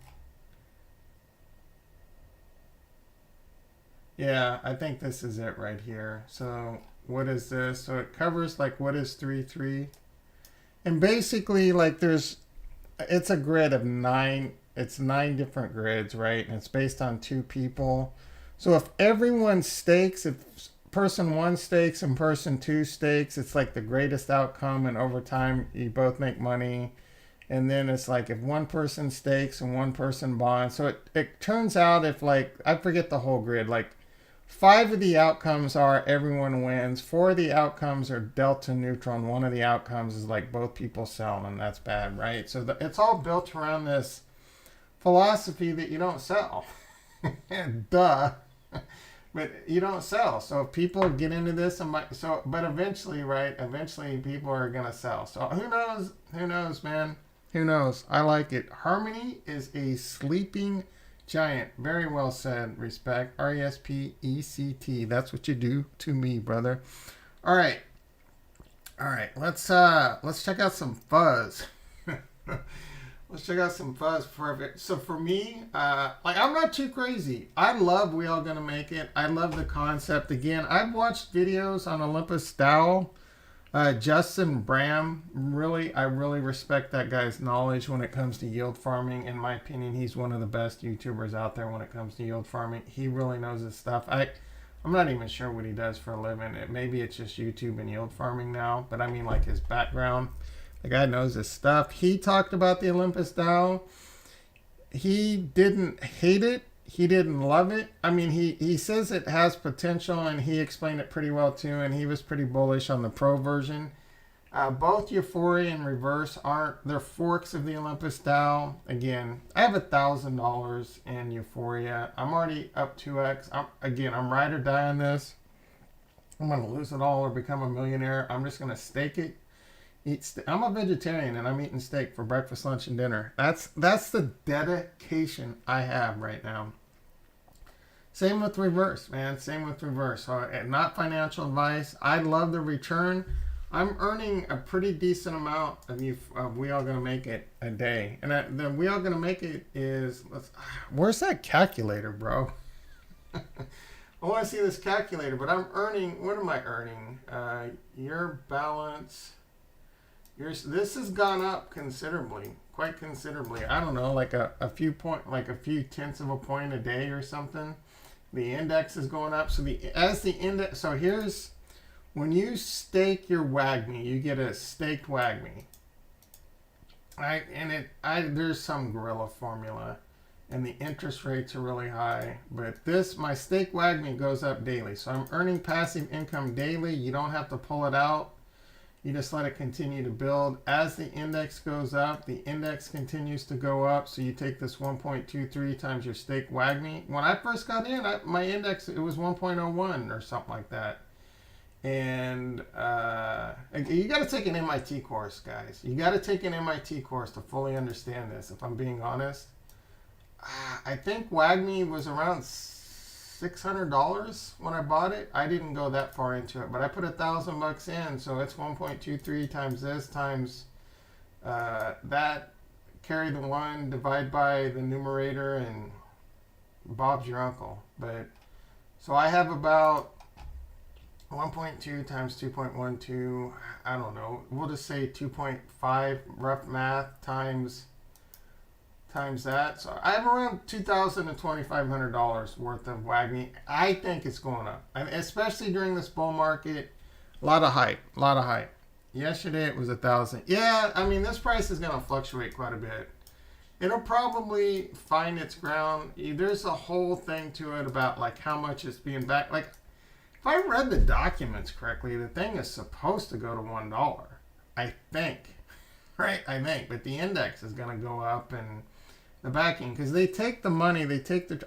Yeah, I think this is it right here. So what is this? So it covers like what is 3-3, and basically like it's a grid of 9. It's 9 different grids, right? And it's based on 2 people. So if everyone stakes, if person 1 stakes and person 2 stakes, it's like the greatest outcome. And over time, you both make money. And then it's like if one person stakes and one person bonds. So it turns out if like, I forget the whole grid, like 5 of the outcomes are everyone wins. 4 of the outcomes are delta neutral. And 1 of the outcomes is like both people sell, and that's bad, right? So it's all built around this philosophy that you don't sell. Duh. But you don't sell. So if people get into this, but eventually, right? Eventually people are going to sell. So who knows? Who knows, man? Who knows? I like it. Harmony is a sleeping giant. Very well said. Respect. RESPECT. That's what you do to me, brother. All right. All right. Let's check out some fuzz. Let's check out some fuzz. So for me, like I'm not too crazy. I love We All Gonna Make It. I love the concept. Again, I've watched videos on Olympus DAO. Justin Bram, I really respect that guy's knowledge when it comes to yield farming. In my opinion, he's one of the best YouTubers out there when it comes to yield farming. He really knows his stuff. I'm not even sure what he does for a living. Maybe it's just YouTube and yield farming now, but I mean like his background. The guy knows his stuff. He talked about the Olympus DAO. He didn't hate it. He didn't love it. I mean, he says it has potential, and he explained it pretty well too, and he was pretty bullish on the pro version. Both Euphoria and Reverse they're forks of the Olympus DAO. Again, I have $1,000 in Euphoria. I'm already up 2x. I'm ride or die on this. I'm going to lose it all or become a millionaire. I'm just going to stake it. I'm a vegetarian and I'm eating steak for breakfast, lunch, and dinner. That's the dedication I have right now. Same with Reverse, man. Same with Reverse. So, not financial advice. I love the return. I'm earning a pretty decent amount of We All Gonna Make It a day. And the We All Gonna Make It is, where's that calculator, bro? I want to see this calculator, but I'm earning, what am I earning? Your balance, this has gone up considerably, quite considerably. I don't know, like a few tenths of a point a day or something. The index is going up. So here's, when you stake your WAGMI, you get a staked WAGMI. There's some gorilla formula, and the interest rates are really high. But my stake WAGMI goes up daily. So I'm earning passive income daily. You don't have to pull it out. You just let it continue to build. As the index goes up, the index continues to go up. So you take this 1.23 times your stake WAGMI. When I first got in, my index, it was 1.01 or something like that. And you got to take an MIT course, guys. You got to take an MIT course to fully understand this, if I'm being honest. I think WAGMI was around $600 when I bought it. I didn't go that far into it, but I put $1,000 in, so it's 1.23 times this times that. Carry the 1, divide by the numerator, and Bob's your uncle. But so I have about 1.2 times 2.12. I don't know. We'll just say 2.5 rough math times that. So I have around $2,000 to $2,500 worth of WAGMI. I think it's going up, especially during this bull market. A lot of hype. Yesterday it was 1,000. Yeah, I mean, this price is going to fluctuate quite a bit. It'll probably find its ground. There's a whole thing to it about like how much it's being back. Like, if I read the documents correctly, the thing is supposed to go to $1. I think, right? But the index is going to go up, and the backing, because they take the money,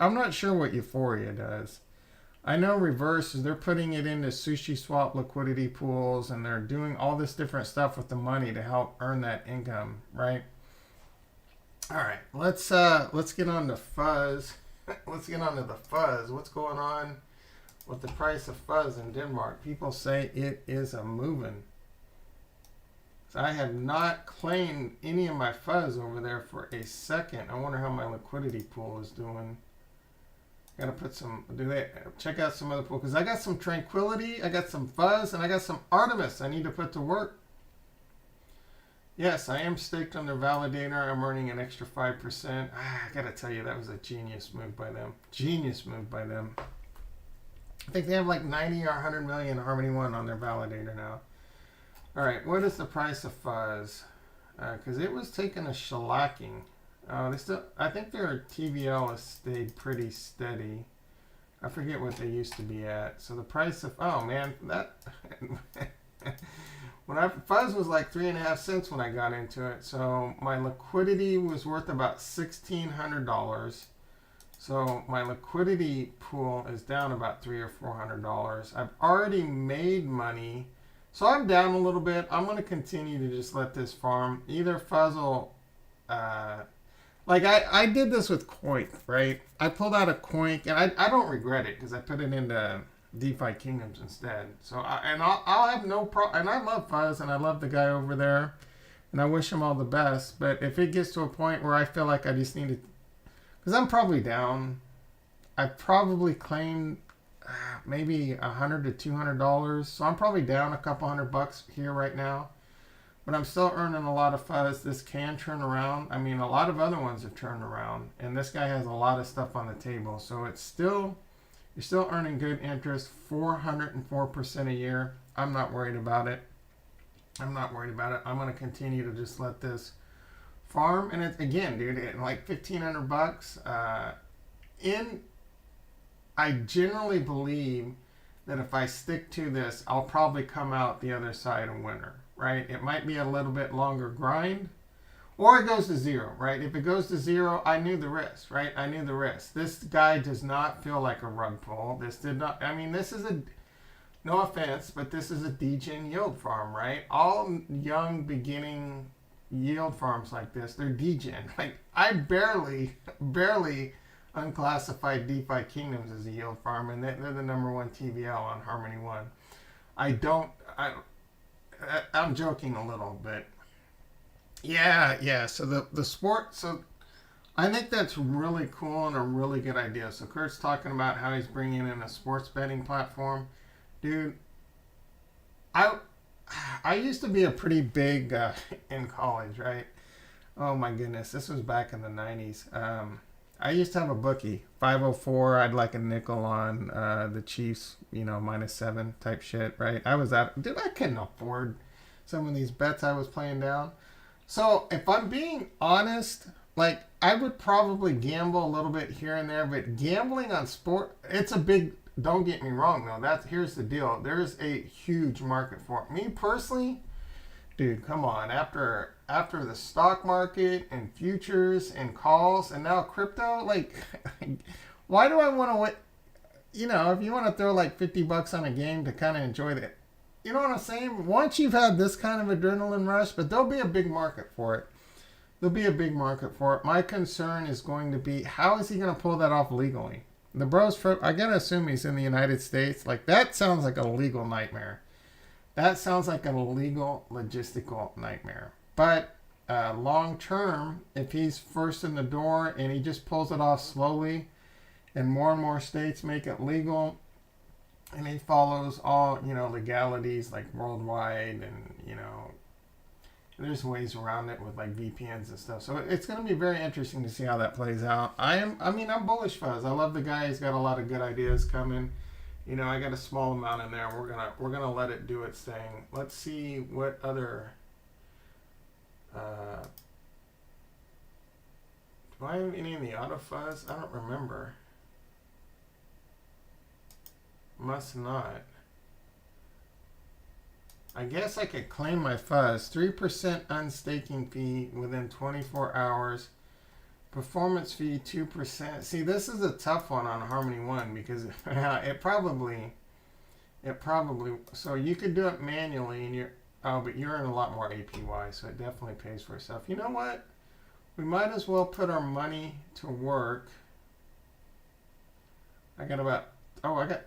I'm not sure what Euphoria does. I know Reverse, they're putting it into sushi swap liquidity pools, and they're doing all this different stuff with the money to help earn that income, right? All right, let's get on to fuzz. Let's get on to the fuzz. What's going on with the price of fuzz in Denmark? People say it is a moving. So I have not claimed any of my fuzz over there for a second. I wonder how my liquidity pool is doing. Gotta check out some other pool, because I got some Tranquility, I got some fuzz, and I got some Artemis I need to put to work. Yes, I am staked on their Validator. I'm earning an extra 5%. I gotta tell you, that was a genius move by them. I think they have like 90 or 100 million Harmony One on their Validator now. All right, what is the price of fuzz? Because it was taking a shellacking. I think their TVL has stayed pretty steady. I forget what they used to be at. So the price of, oh man, that fuzz was like 3.5 cents when I got into it. So my liquidity was worth about $1,600. So my liquidity pool is down about $300 or $400. I've already made money. So I'm down a little bit. I'm going to continue to just let this farm. Either fuzz will, like I did this with Coink, right? I pulled out a Coink, and I don't regret it, because I put it into Defikingdoms instead. So I'll have no problem. And I love fuzz, and I love the guy over there, and I wish him all the best. But if it gets to a point where I feel like I just need to, because I'm probably down. I probably claimed maybe $100 to $200, so I'm probably down a couple $100 here right now, but I'm still earning a lot of fuzz. This can turn around. I mean, a lot of other ones have turned around, and this guy has a lot of stuff on the table, so you're still earning good interest, 404% a year. I'm not worried about it. I'm going to continue to just let this farm, and it's, again, dude, at like $1,500 I generally believe that if I stick to this, I'll probably come out the other side a winner, right? It might be a little bit longer grind, or it goes to zero, right? If it goes to zero, I knew the risk, right? This guy does not feel like a rug pull. This is no offense, but this is a degen yield farm, right? All young beginning yield farms like this, they're degen. Like, I barely unclassified Defikingdoms as a yield farm, and they're the #1 TVL on Harmony One. I'm joking a little, but yeah. So the sport. So I think that's really cool and a really good idea. So Kurt's talking about how he's bringing in a sports betting platform, dude. I I used to be a pretty big in college, right? Oh my goodness, this was back in the '90s. I used to have a bookie, 504. I'd like a nickel on the Chiefs, -7 type shit, right? I was out, dude. I couldn't afford some of these bets I was playing down. So if I'm being honest, like I would probably gamble a little bit here and there, but gambling on sport, it's a big. Don't get me wrong though. Here's the deal. There's a huge market for it. Me personally, dude, come on. After the stock market and futures and calls and now crypto, like, why do I want to wait? If you want to throw like $50 on a game to kind of enjoy that, you know what I'm saying? Once you've had this kind of adrenaline rush, but there'll be a big market for it. There'll be a big market for it. My concern is going to be how is he going to pull that off legally? The bros, I gotta assume he's in the United States. Like that sounds like a legal nightmare. That sounds like a legal logistical nightmare. But long term, if he's first in the door and he just pulls it off slowly, and more states make it legal, and he follows all legalities like worldwide, and there's ways around it with like VPNs and stuff. So it's going to be very interesting to see how that plays out. I'm bullish Fuzz. I love the guy. He's got a lot of good ideas coming. I got a small amount in there. We're gonna let it do its thing. Let's see what other. Do I have any in the auto fuzz? I don't remember. Must not. I guess I could claim my fuzz. 3% unstaking fee within 24 hours. Performance fee 2%. See, this is a tough one on Harmony One because it probably. So you could do it manually, and but you're in a lot more APY, so it definitely pays for itself. You know what? We might as well put our money to work. I got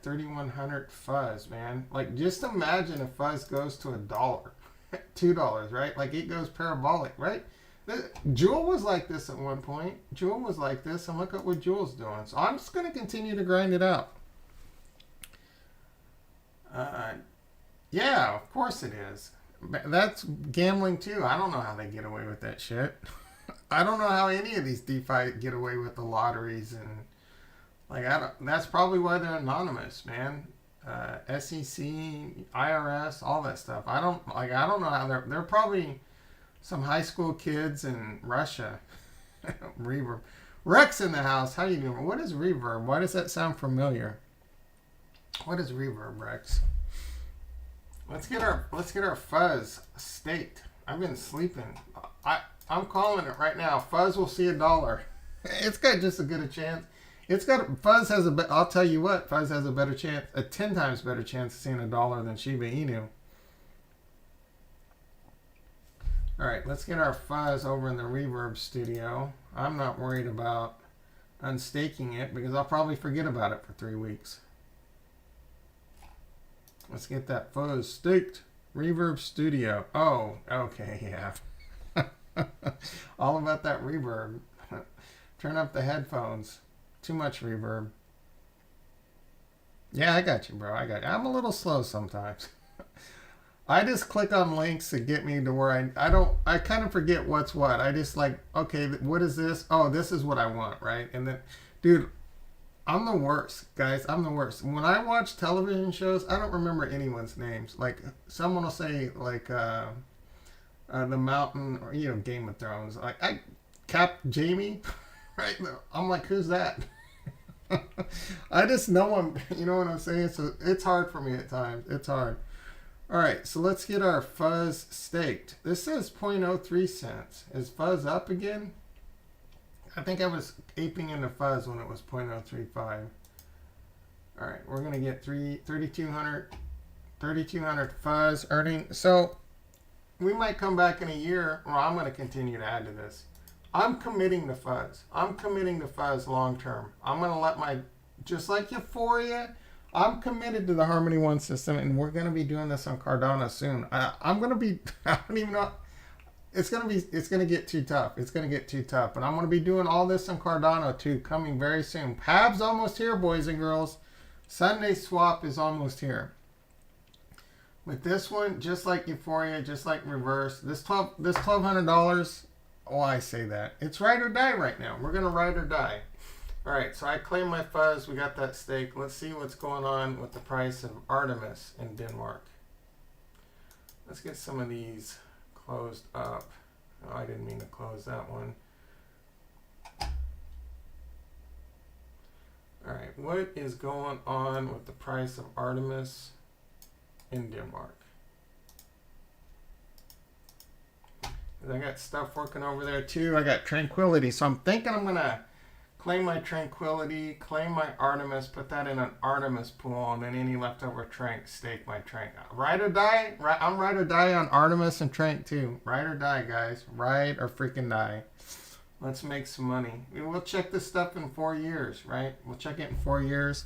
3,100 fuzz, man. Like, just imagine if fuzz goes to $1, $2, right? Like, it goes parabolic, right? Jewel was like this at one point. Jewel was like this, and look at what Jewel's doing. So I'm just going to continue to grind it out. Yeah, of course it is. That's gambling too. I don't know how they get away with that shit. I don't know how any of these DeFi get away with the lotteries and that's probably why they're anonymous, man. SEC, IRS, all that stuff. I don't know how they're probably some high school kids in Russia. Reverb. Rex in the house. How you doing? What is reverb? Why does that sound familiar? What is reverb, Rex? Let's get our fuzz staked. I've been sleeping. I'm calling it right now. Fuzz will see $1. It's got just as good a chance. Fuzz has I'll tell you what, Fuzz has a better chance, a 10 times better chance of seeing $1 than Shiba Inu. All right, let's get our fuzz over in the reverb studio. I'm not worried about unstaking it because I'll probably forget about it for 3 weeks. Let's get that fuzz staked. Reverb studio. Oh, okay, yeah. All about that reverb. Turn up the headphones. Too much reverb. Yeah, I got you, bro. I'm a little slow sometimes. I just click on links to get me to where I kind of forget what's what. I just like, okay, what is this? Oh, this is what I want, right? And then, dude, I'm the worst, guys. I'm the worst. When I watch television shows, I don't remember anyone's names. Like, someone will say, like, the Mountain, or, Game of Thrones. Like, Cap Jamie, right? I'm like, who's that? I just know him. You know what I'm saying? So it's hard for me at times. It's hard. All right, so let's get our fuzz staked. This says 0.03 cents. Is fuzz up again? I think I was aping into fuzz when it was 0.035. All right, we're going to get 3,200 fuzz earning. So we might come back in a year, or I'm going to continue to add to this. I'm committing to fuzz. I'm committing to fuzz long term. I'm going to let just like Euphoria, I'm committed to the Harmony One system, and we're gonna be doing this on Cardano soon. I'm gonna be. I don't even know. It's gonna get too tough. It's gonna get too tough. But I'm gonna be doing all this on Cardano too, coming very soon. Pab's almost here, boys and girls. Sunday swap is almost here. With this one, just like Euphoria, just like Reverse, this $1,200. Oh, I say that it's ride or die right now. We're gonna ride or die. All right, so I claim my fuzz. We got that stake. Let's see what's going on with the price of Artemis in Denmark. Let's get some of these closed up. Oh, I didn't mean to close that one. All right, what is going on with the price of Artemis in Denmark? I got stuff working over there too. I got Tranquility, so I'm thinking I'm gonna claim my Tranquility, claim my Artemis, put that in an Artemis pool, and then any leftover Trank, stake my Trank. Ride or die? I'm ride or die on Artemis and Trank too. Ride or die, guys. Ride or freaking die. Let's make some money. We'll check this stuff in 4 years, right? We'll check it in 4 years.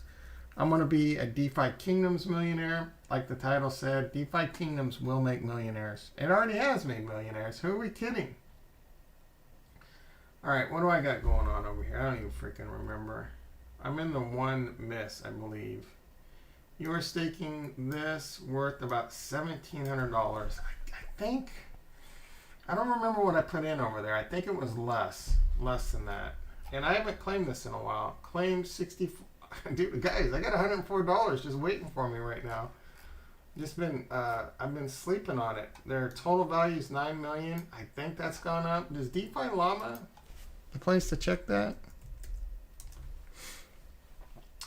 I'm going to be a DeFi Kingdoms millionaire. Like the title said, DeFi Kingdoms will make millionaires. It already has made millionaires. Who are we kidding? All right, what do I got going on over here? I don't even freaking remember. I'm in the one miss, I believe. You are staking this worth about $1,700. I think. I don't remember what I put in over there. I think it was less than that. And I haven't claimed this in a while. Claimed 64. Dude, guys, I got $104 just waiting for me right now. Just been, I've been sleeping on it. Their total value is 9 million. I think that's gone up. Does DeFi Llama the place to check that?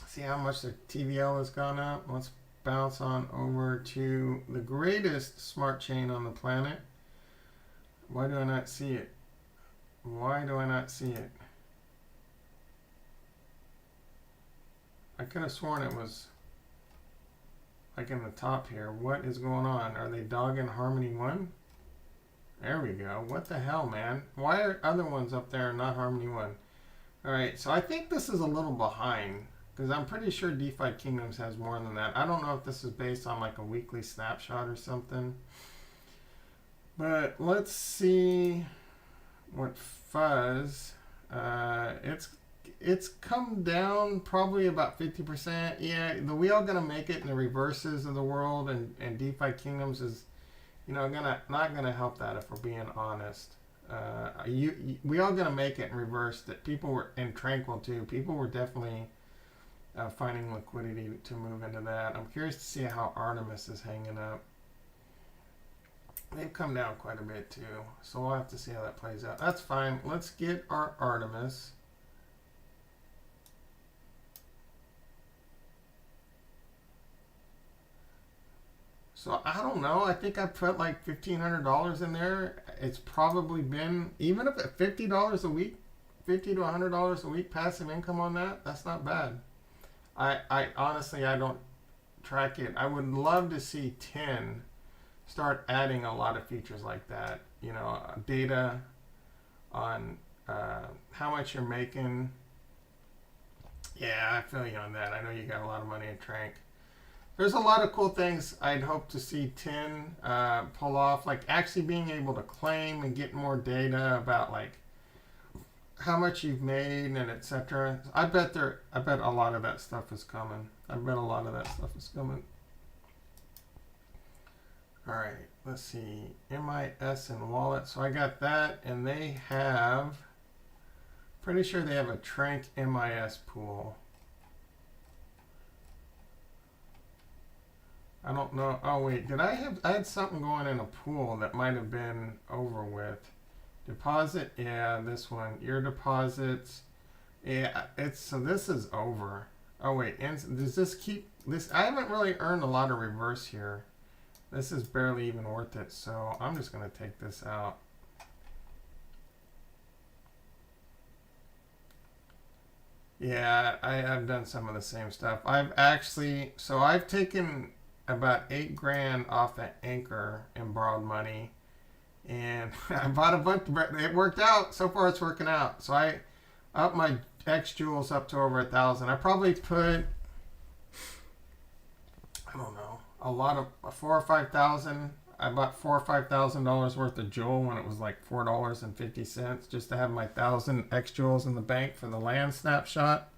See how much their TVL has gone up. Let's bounce on over to the greatest smart chain on the planet. Why do I not see it? Why do I not see it? I could have sworn it was like in the top here. What is going on? Are they dogging Harmony One? There we go. What the hell, man? Why are other ones up there and not Harmony One? All right, so I think this is a little behind because I'm pretty sure DeFi Kingdoms has more than that. I don't know if this is based on like a weekly snapshot or something. But let's see what Fuzz. It's come down probably about 50%. Yeah, the wheel gonna make it in the reverses of the world, and DeFi Kingdoms is, you know, not gonna help that if we're being honest. We all gonna make it in reverse. That people were in Tranquil too. People were definitely finding liquidity to move into that. I'm curious to see how Artemis is hanging up. They've come down quite a bit too, so we'll have to see how that plays out. That's fine. Let's get our Artemis. So I don't know. I think I put like $1,500 in there. It's probably been, even if at $50 a week, $50 to $100 a week passive income on that, that's not bad. I honestly, I don't track it. I would love to see 10 start adding a lot of features like that. You know, data on how much you're making. Yeah, I feel you on that. I know you got a lot of money in Trank. There's a lot of cool things I'd hope to see 10 pull off, like actually being able to claim and get more data about like how much you've made and etc. I bet a lot of that stuff is coming. I bet a lot of that stuff is coming. All right, let's see. MIS and wallet. So I got that, and they have, pretty sure they have a Trank MIS pool. I don't know. Oh wait, I had something going in a pool that might have been over with. Deposit, yeah, this one. Your deposits, yeah, so this is over. Oh wait, and does this keep this? I haven't really earned a lot of reverse here. This is barely even worth it, so I'm just gonna take this out. Yeah, I've done some of the same stuff. I've taken about 8 grand off the Anchor and borrowed money, and I bought a bunch. It worked out. So far, it's working out. So I upped my X Jewels up to over 1,000. I probably put don't know, a lot of 4 or 5 thousand. I bought $4 or 5 thousand worth of Joule when it was like $4.50 just to have my 1,000 Joules in the bank for the land snapshot.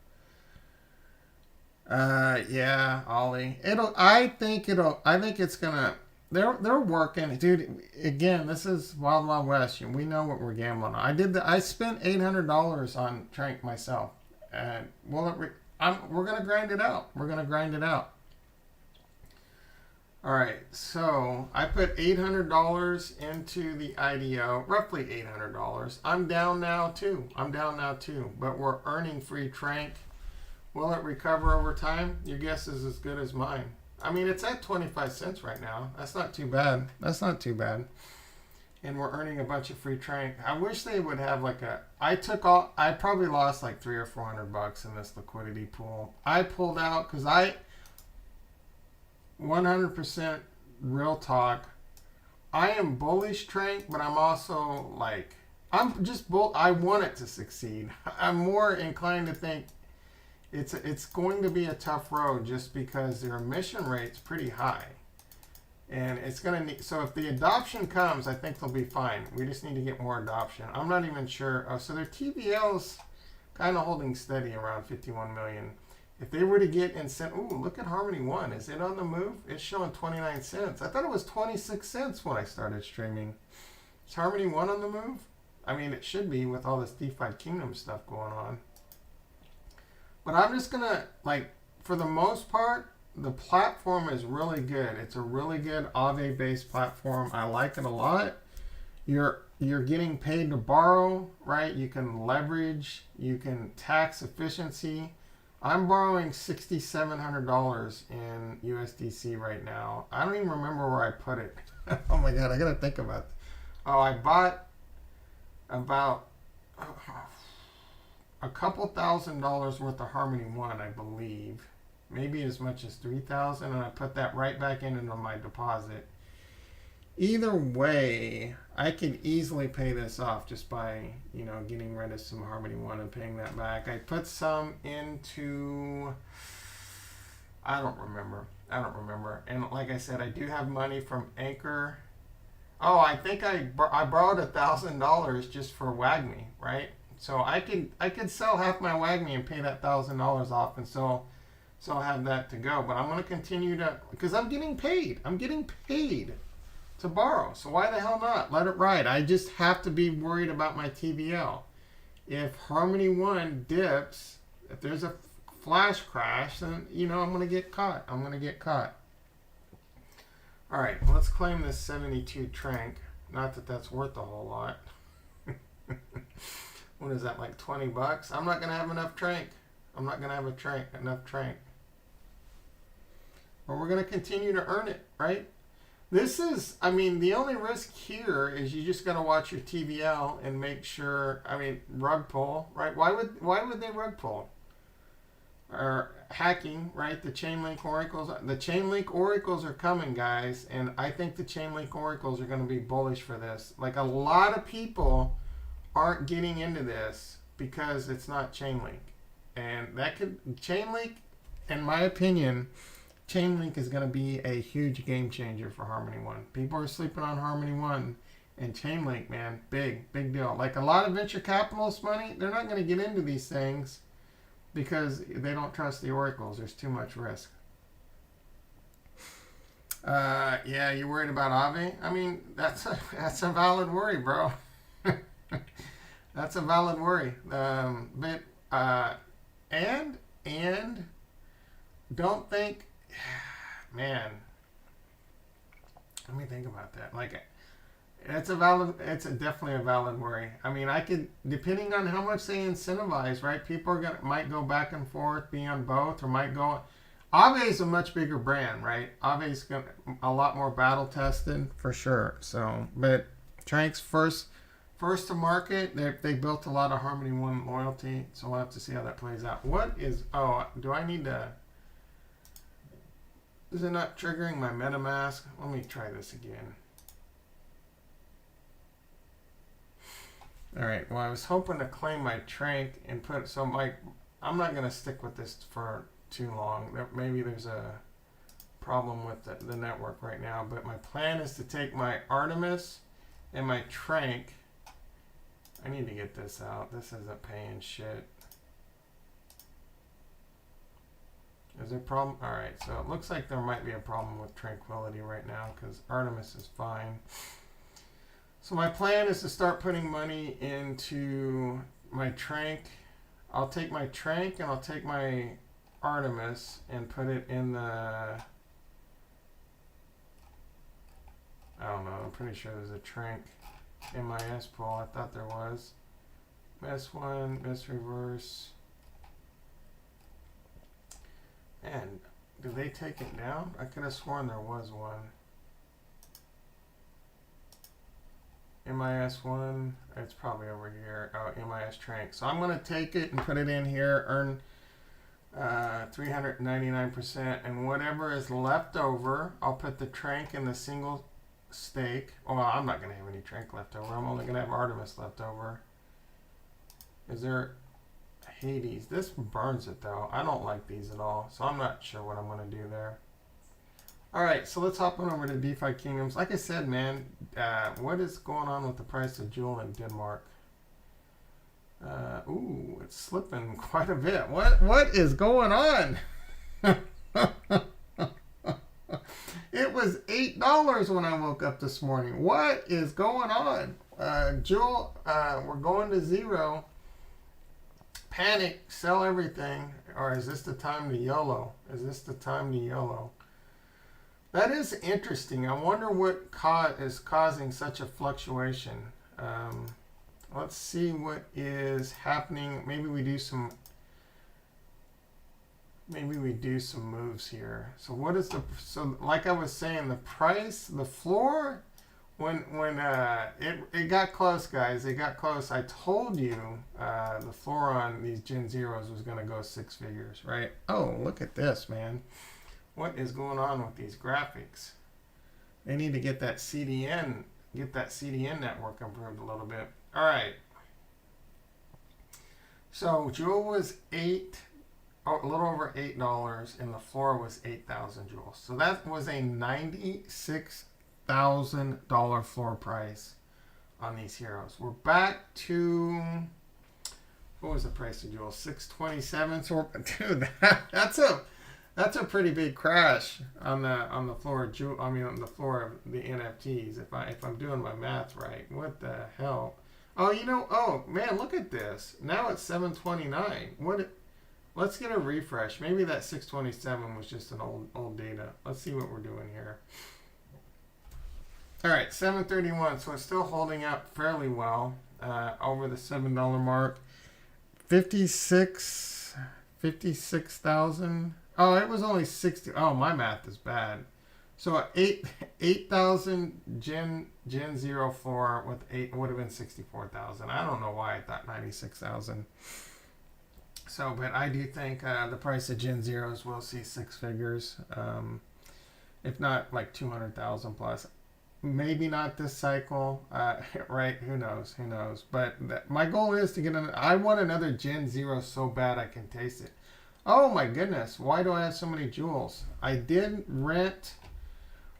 Yeah, Ollie. I think it's gonna. They're working, dude. Again, this is Wild Wild West. We know what we're gambling on. I spent $800 on Trank myself, and we're gonna grind it out. We're gonna grind it out. All right, so I put $800 into the IDO, roughly $800. I'm down now too. But we're earning free Trank. Will it recover over time? Your guess is as good as mine. I mean, it's at 25 cents right now. That's not too bad. And we're earning a bunch of free Trank. I wish they would have like I probably lost like $300 or $400 in this liquidity pool. I pulled out because 100% real talk. I am bullish Trank, but I'm also like, I want it to succeed. I'm more inclined to think it's going to be a tough road just because their emission rate's pretty high. And it's going to need, so if the adoption comes, I think they'll be fine. We just need to get more adoption. I'm not even sure. Oh, so their TVL's kind of holding steady around 51 million. If they were to get ooh, look at Harmony One. Is it on the move? It's showing 29 cents. I thought it was 26 cents when I started streaming. Is Harmony One on the move? I mean, it should be with all this DeFi Kingdom stuff going on. But I'm just going to, like, for the most part, the platform is really good. It's a really good Authy-based platform. I like it a lot. You're getting paid to borrow, right? You can leverage. You can tax efficiency. I'm borrowing $6,700 in USDC right now. I don't even remember where I put it. Oh my God, I got to think about it. Oh, I bought about a couple $1,000s worth of Harmony One, I believe. Maybe as much as 3,000, and I put that right back into my deposit. Either way, I could easily pay this off just by, getting rid of some Harmony One and paying that back. I put some into, I don't remember. And like I said, I do have money from Anchor. Oh, I think I borrowed $1,000 just for WAGMI, right? So I could sell half my WAGMI and pay that $1,000 off, and so I'll have that to go. But I'm going to continue to, because I'm getting paid. To borrow. So why the hell not? Let it ride. I just have to be worried about my TVL. If Harmony One dips, if there's a flash crash, then I'm going to get caught. All right, let's claim this 72 Trank. Not that that's worth a whole lot. What is that, like $20? I'm not going to have enough Trank. Enough Trank. But we're going to continue to earn it, right? This is, the only risk here is you just got to watch your TVL and make sure, rug pull, right? Why would they rug pull? Or hacking, right? The Chainlink oracles are coming, guys, and I think the Chainlink oracles are going to be bullish for this. Like, a lot of people aren't getting into this because it's not Chainlink. And Chainlink, in my opinion, Chainlink is going to be a huge game changer for Harmony One. People are sleeping on Harmony One, and Chainlink, man, big deal. Like, a lot of venture capitalist money, they're not going to get into these things because they don't trust the oracles. There's too much risk. Yeah, you worried about Authy? That's a valid worry, bro. That's a valid worry. And don't think, man, let me think about that. Like, it's definitely a valid worry. I could, depending on how much they incentivize, right? People might go back and forth, be on both, or might go. Authy is a much bigger brand, right? Authy is a lot more battle tested for sure. So, but Trank's first to market, they built a lot of Harmony One loyalty. So we'll have to see how that plays out. Do I need to? Is it not triggering my Metamask? Let me try this again. All right. Well, I was hoping to claim my Trank and I'm not going to stick with this for too long. Maybe there's a problem with the network right now. But my plan is to take my Artemis and my Trank. I need to get this out. This isn't paying shit. Is there a problem? All right, so it looks like there might be a problem with Tranquility right now because Artemis is fine. So my plan is to start putting money into my Trank. I'll take my Trank and I'll take my Artemis and put it in the, I don't know, I'm pretty sure there's a Trank MIS pool. I thought there was. S1, S reverse. And did they take it down? I could have sworn there was one. MIS1, it's probably over here. Oh, MIS Trank. So I'm going to take it and put it in here, earn 399%, and whatever is left over, I'll put the Trank in the single stake. Well, I'm not going to have any Trank left over. I'm only going to have Artemis left over. Is there Hades? This burns it though. I don't like these at all, so I'm not sure what I'm going to do there. All right, so let's hop on over to DeFi Kingdoms. Like I said, man, what is going on with the price of Jewel in Denmark? Ooh, it's slipping quite a bit. What is going on? It was $8 when I woke up this morning. What is going on? Jewel, we're going to zero. Panic, sell everything. Or is this the time to YOLO? Is this the time to YOLO? That is interesting. I wonder what is causing such a fluctuation. Let's see what is happening. Maybe we do some moves here. So what is the, so like I was saying, the price, the floor, when it got close, guys, it got close. I told you the floor on these Gen Zeros was going to go 6 figures, right? Oh, look at this, man. What is going on with these graphics? They need to get that CDN network improved a little bit. All right. So Jewel was a little over $8, and the floor was 8,000 joules. So that was a $96,000 floor price on these heroes. We're back to, what was the price of Jewel? 627. So dude, that's a pretty big crash on the floor of Jewel. I mean, on the floor of the NFTs. If I'm doing my math right, what the hell? Oh, you know, oh man, look at this. Now it's 729. Let's get a refresh. Maybe that 627 was just an old data. Let's see what we're doing here. All right, 731. So it's still holding up fairly well over the $7 mark. 56,000. Oh, it was only 60. Oh, my math is bad. So 8,000 Gen 04 with 8 would have been 64,000. I don't know why I thought 96,000. So, but I do think the price of Gen Zeros will see 6 figures, if not like 200,000 plus. Maybe not this cycle, right? Who knows? Who knows? But my goal is to get I want another Gen Zero so bad I can taste it. Oh my goodness! Why do I have so many jewels? I did rent,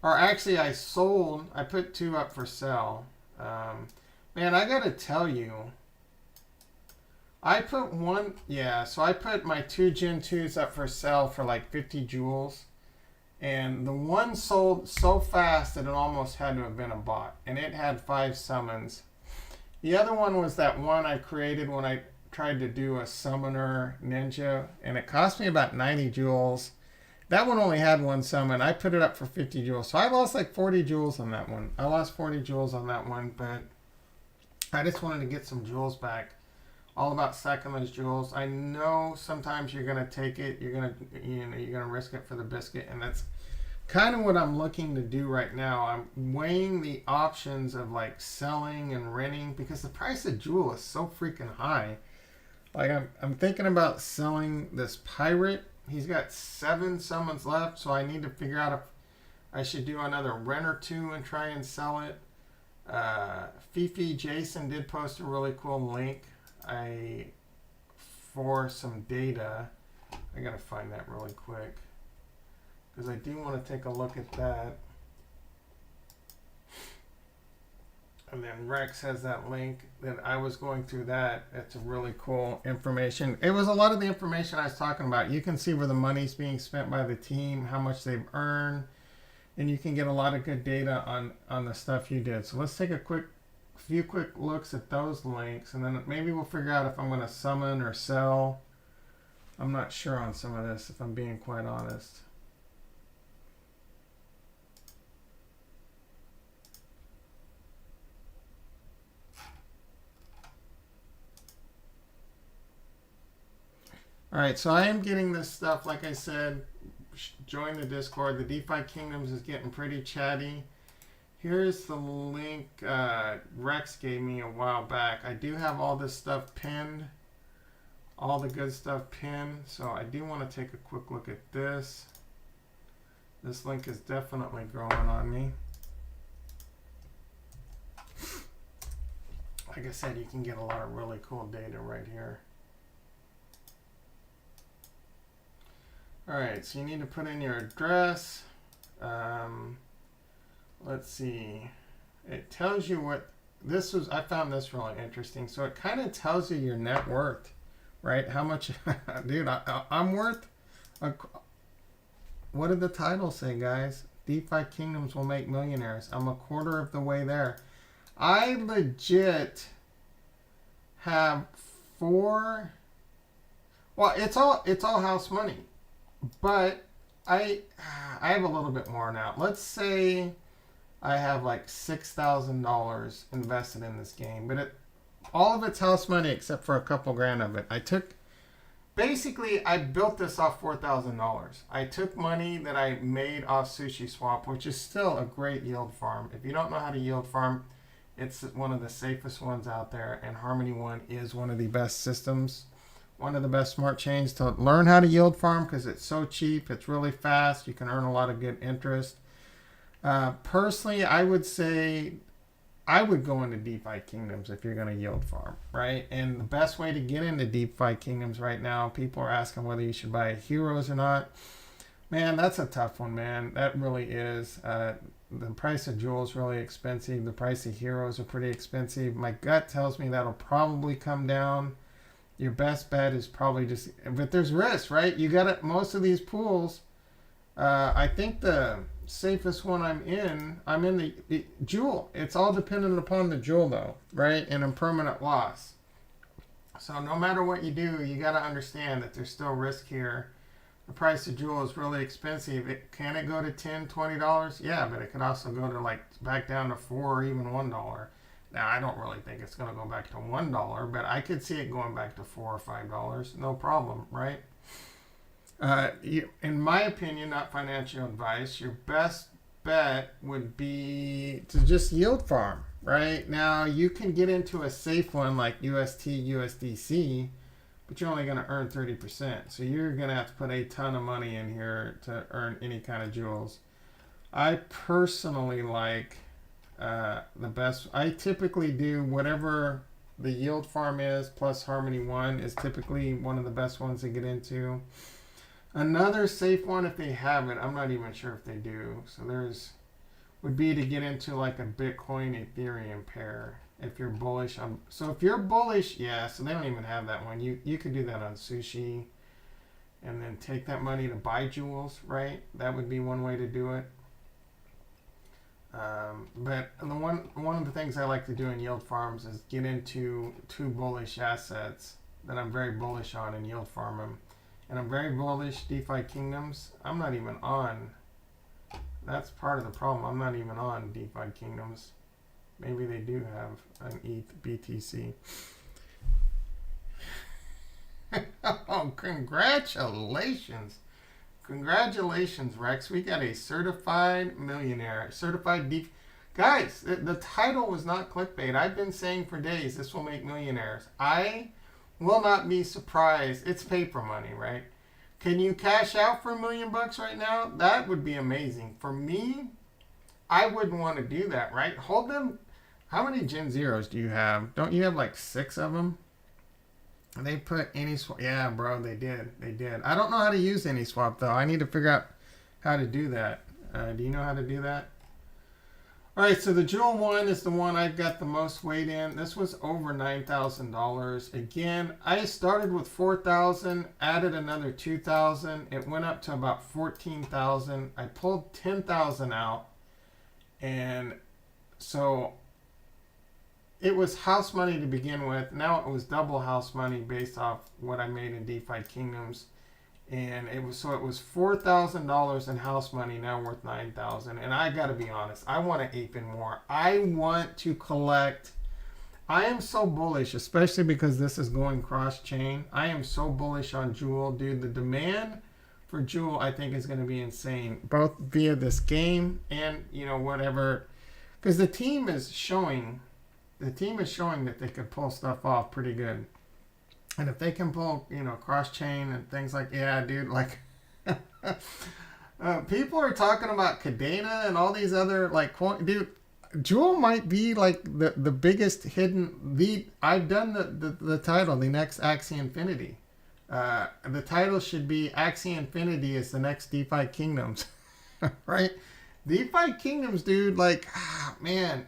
or actually I sold. I put 2 up for sale. Man, I gotta tell you. I put one, yeah, so I put my 2 Gen 2s up for sale for like 50 jewels. And the one sold so fast that it almost had to have been a bot. And it had 5 summons. The other one was that one I created when I tried to do a summoner ninja. And it cost me about 90 jewels. That one only had 1 summon. I put it up for 50 jewels. So I lost like 40 jewels on that one. I lost 40 jewels on that one. But I just wanted to get some jewels back. All about stacking those jewels. I know sometimes you're gonna take it, you're gonna risk it for the biscuit, and that's kind of what I'm looking to do right now. I'm weighing the options of like selling and renting because the price of jewel is so freaking high. Like I'm thinking about selling this pirate. He's got 7 summons left, so I need to figure out if I should do another rent or 2 and try and sell it. Fifi Jason did post a really cool link. For some data. I gotta find that really quick. because I do want to take a look at that. And then Rex has that link that I was going through that. It's really cool information. It was a lot of the information I was talking about. You can see where the money's being spent by the team, how much they've earned, and you can get a lot of good data on the stuff you did. So let's take a few quick looks at those links, and then maybe we'll figure out if I'm going to summon or sell. I'm not sure on some of this, if I'm being quite honest. All right, so I am getting this stuff, like I said, join the Discord. The DeFi Kingdoms is getting pretty chatty. Here's the link Rex gave me a while back. I do have all this stuff pinned, all the good stuff pinned. So I do want to take a quick look at this. This link is definitely growing on me. Like I said, you can get a lot of really cool data right here. All right, so you need to put in your address. Let's see. It tells you what this was. I found this really interesting. So it kind of tells you your net worth, right? How much, dude, I'm worth. What did the title say, guys? DeFi Kingdoms will make millionaires. I'm a quarter of the way there. I legit have 4. Well, it's all house money. But I have a little bit more now. Let's say I have like $6,000 invested in this game, but all of it's house money except for a couple grand of it. Basically, I built this off $4,000. I took money that I made off Sushi Swap, which is still a great yield farm. If you don't know how to yield farm, it's one of the safest ones out there, and Harmony One is one of the best systems. One of the best smart chains to learn how to yield farm because it's so cheap. It's really fast. You can earn a lot of good interest. Personally, I would say I would go into DeFi Kingdoms if you're going to yield farm, right? And the best way to get into DeFi Kingdoms right now, people are asking whether you should buy heroes or not. Man, that's a tough one, man. That really is. The price of jewels really expensive. The price of heroes are pretty expensive. My gut tells me that'll probably come down. Your best bet is probably just, but there's risk, right? You got it. Most of these pools, I think the safest one I'm in the jewel. It's all dependent upon the jewel though, right? And impermanent loss. So no matter what you do, you got to understand that there's still risk here. The price of jewel is really expensive. Can it go to $10, $20? Yeah, but it could also go to like back down to $4 or even $1. Now, I don't really think it's going to go back to $1, but I could see it going back to $4 or $5. No problem, right? In my opinion, not financial advice, your best bet would be to just yield farm, right? Now, you can get into a safe one like UST, USDC, but you're only going to earn 30%. So you're going to have to put a ton of money in here to earn any kind of jewels. I personally like... the best. I typically do whatever the yield farm is plus Harmony One is typically one of the best ones to get into. Another safe one, if they have it, I'm not even sure if they do. So would be to get into like a Bitcoin Ethereum pair if you're bullish on. So if you're bullish, yeah. So they don't even have that one. You could do that on Sushi, and then take that money to buy jewels, right? That would be one way to do it. But one of the things I like to do in yield farms is get into 2 bullish assets that I'm very bullish on and yield farm them. And I'm very bullish DeFi Kingdoms. I'm not even on. That's part of the problem. I'm not even on DeFi Kingdoms. Maybe they do have an ETH BTC. Oh, congratulations. Congratulations, Rex. We got a certified millionaire. Guys, the title was not clickbait. I've been saying for days this will make millionaires. I will not be surprised. It's paper money, right? Can you cash out for $1 million right now? That would be amazing. For me, I wouldn't want to do that, right? Hold them. How many Gen Zeros do you have? Don't you have like 6 of them? They put any swap. Yeah, bro, they did. I don't know how to use any swap though. I need to figure out how to do that. Do you know how to do that? All right, so the Jewel one is the one I've got the most weight in. This was over $9,000. Again, I started with 4,000, added another 2,000. It went up to about 14,000. I pulled 10,000 out, and so it was house money to begin with. Now it was double house money based off what I made in DeFi Kingdoms. And it was $4,000 in house money, now worth 9,000. And I got to be honest, I want to ape in more. I want to collect. I am so bullish, especially because this is going cross chain. I am so bullish on Jewel, dude. The demand for Jewel, I think, is going to be insane, both via this game and whatever, because the team is showing that they could pull stuff off pretty good. And if they can pull, cross-chain and things like, yeah, dude, like, people are talking about Cadena and all these other, like, dude, Jewel might be, like, the biggest hidden, I've done the title, the next Axie Infinity. The title should be Axie Infinity is the next DeFi Kingdoms, right? DeFi Kingdoms, dude, like, man,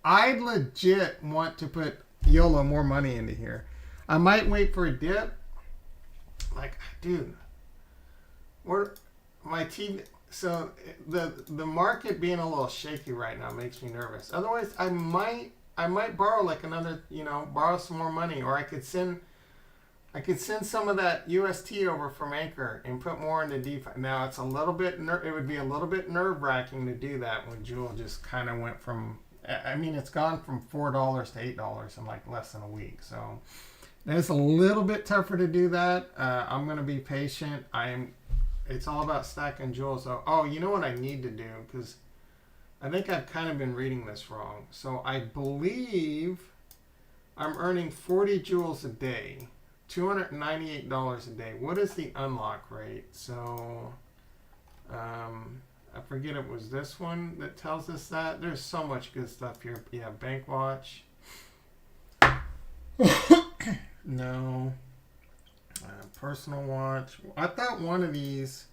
I legit want to put YOLO more money into here. I might wait for a dip. Like, dude, my TV. So the market being a little shaky right now makes me nervous. Otherwise, I might borrow like another, borrow some more money, or I could send some of that UST over from Anchor and put more into DeFi. Now it's a little bit. It would be a little bit nerve-wracking to do that when Jewel just kind of went from. I mean, it's gone from $4 to $8 in like less than a week. So. It's a little bit tougher to do that. I'm going to be patient. It's all about stacking jewels. So, you know what I need to do? Because I think I've kind of been reading this wrong. So I believe I'm earning 40 jewels a day, $298 a day. What is the unlock rate? So I forget it was this one that tells us that. There's so much good stuff here. Yeah, Bank Watch. No. Personal watch. I thought one of these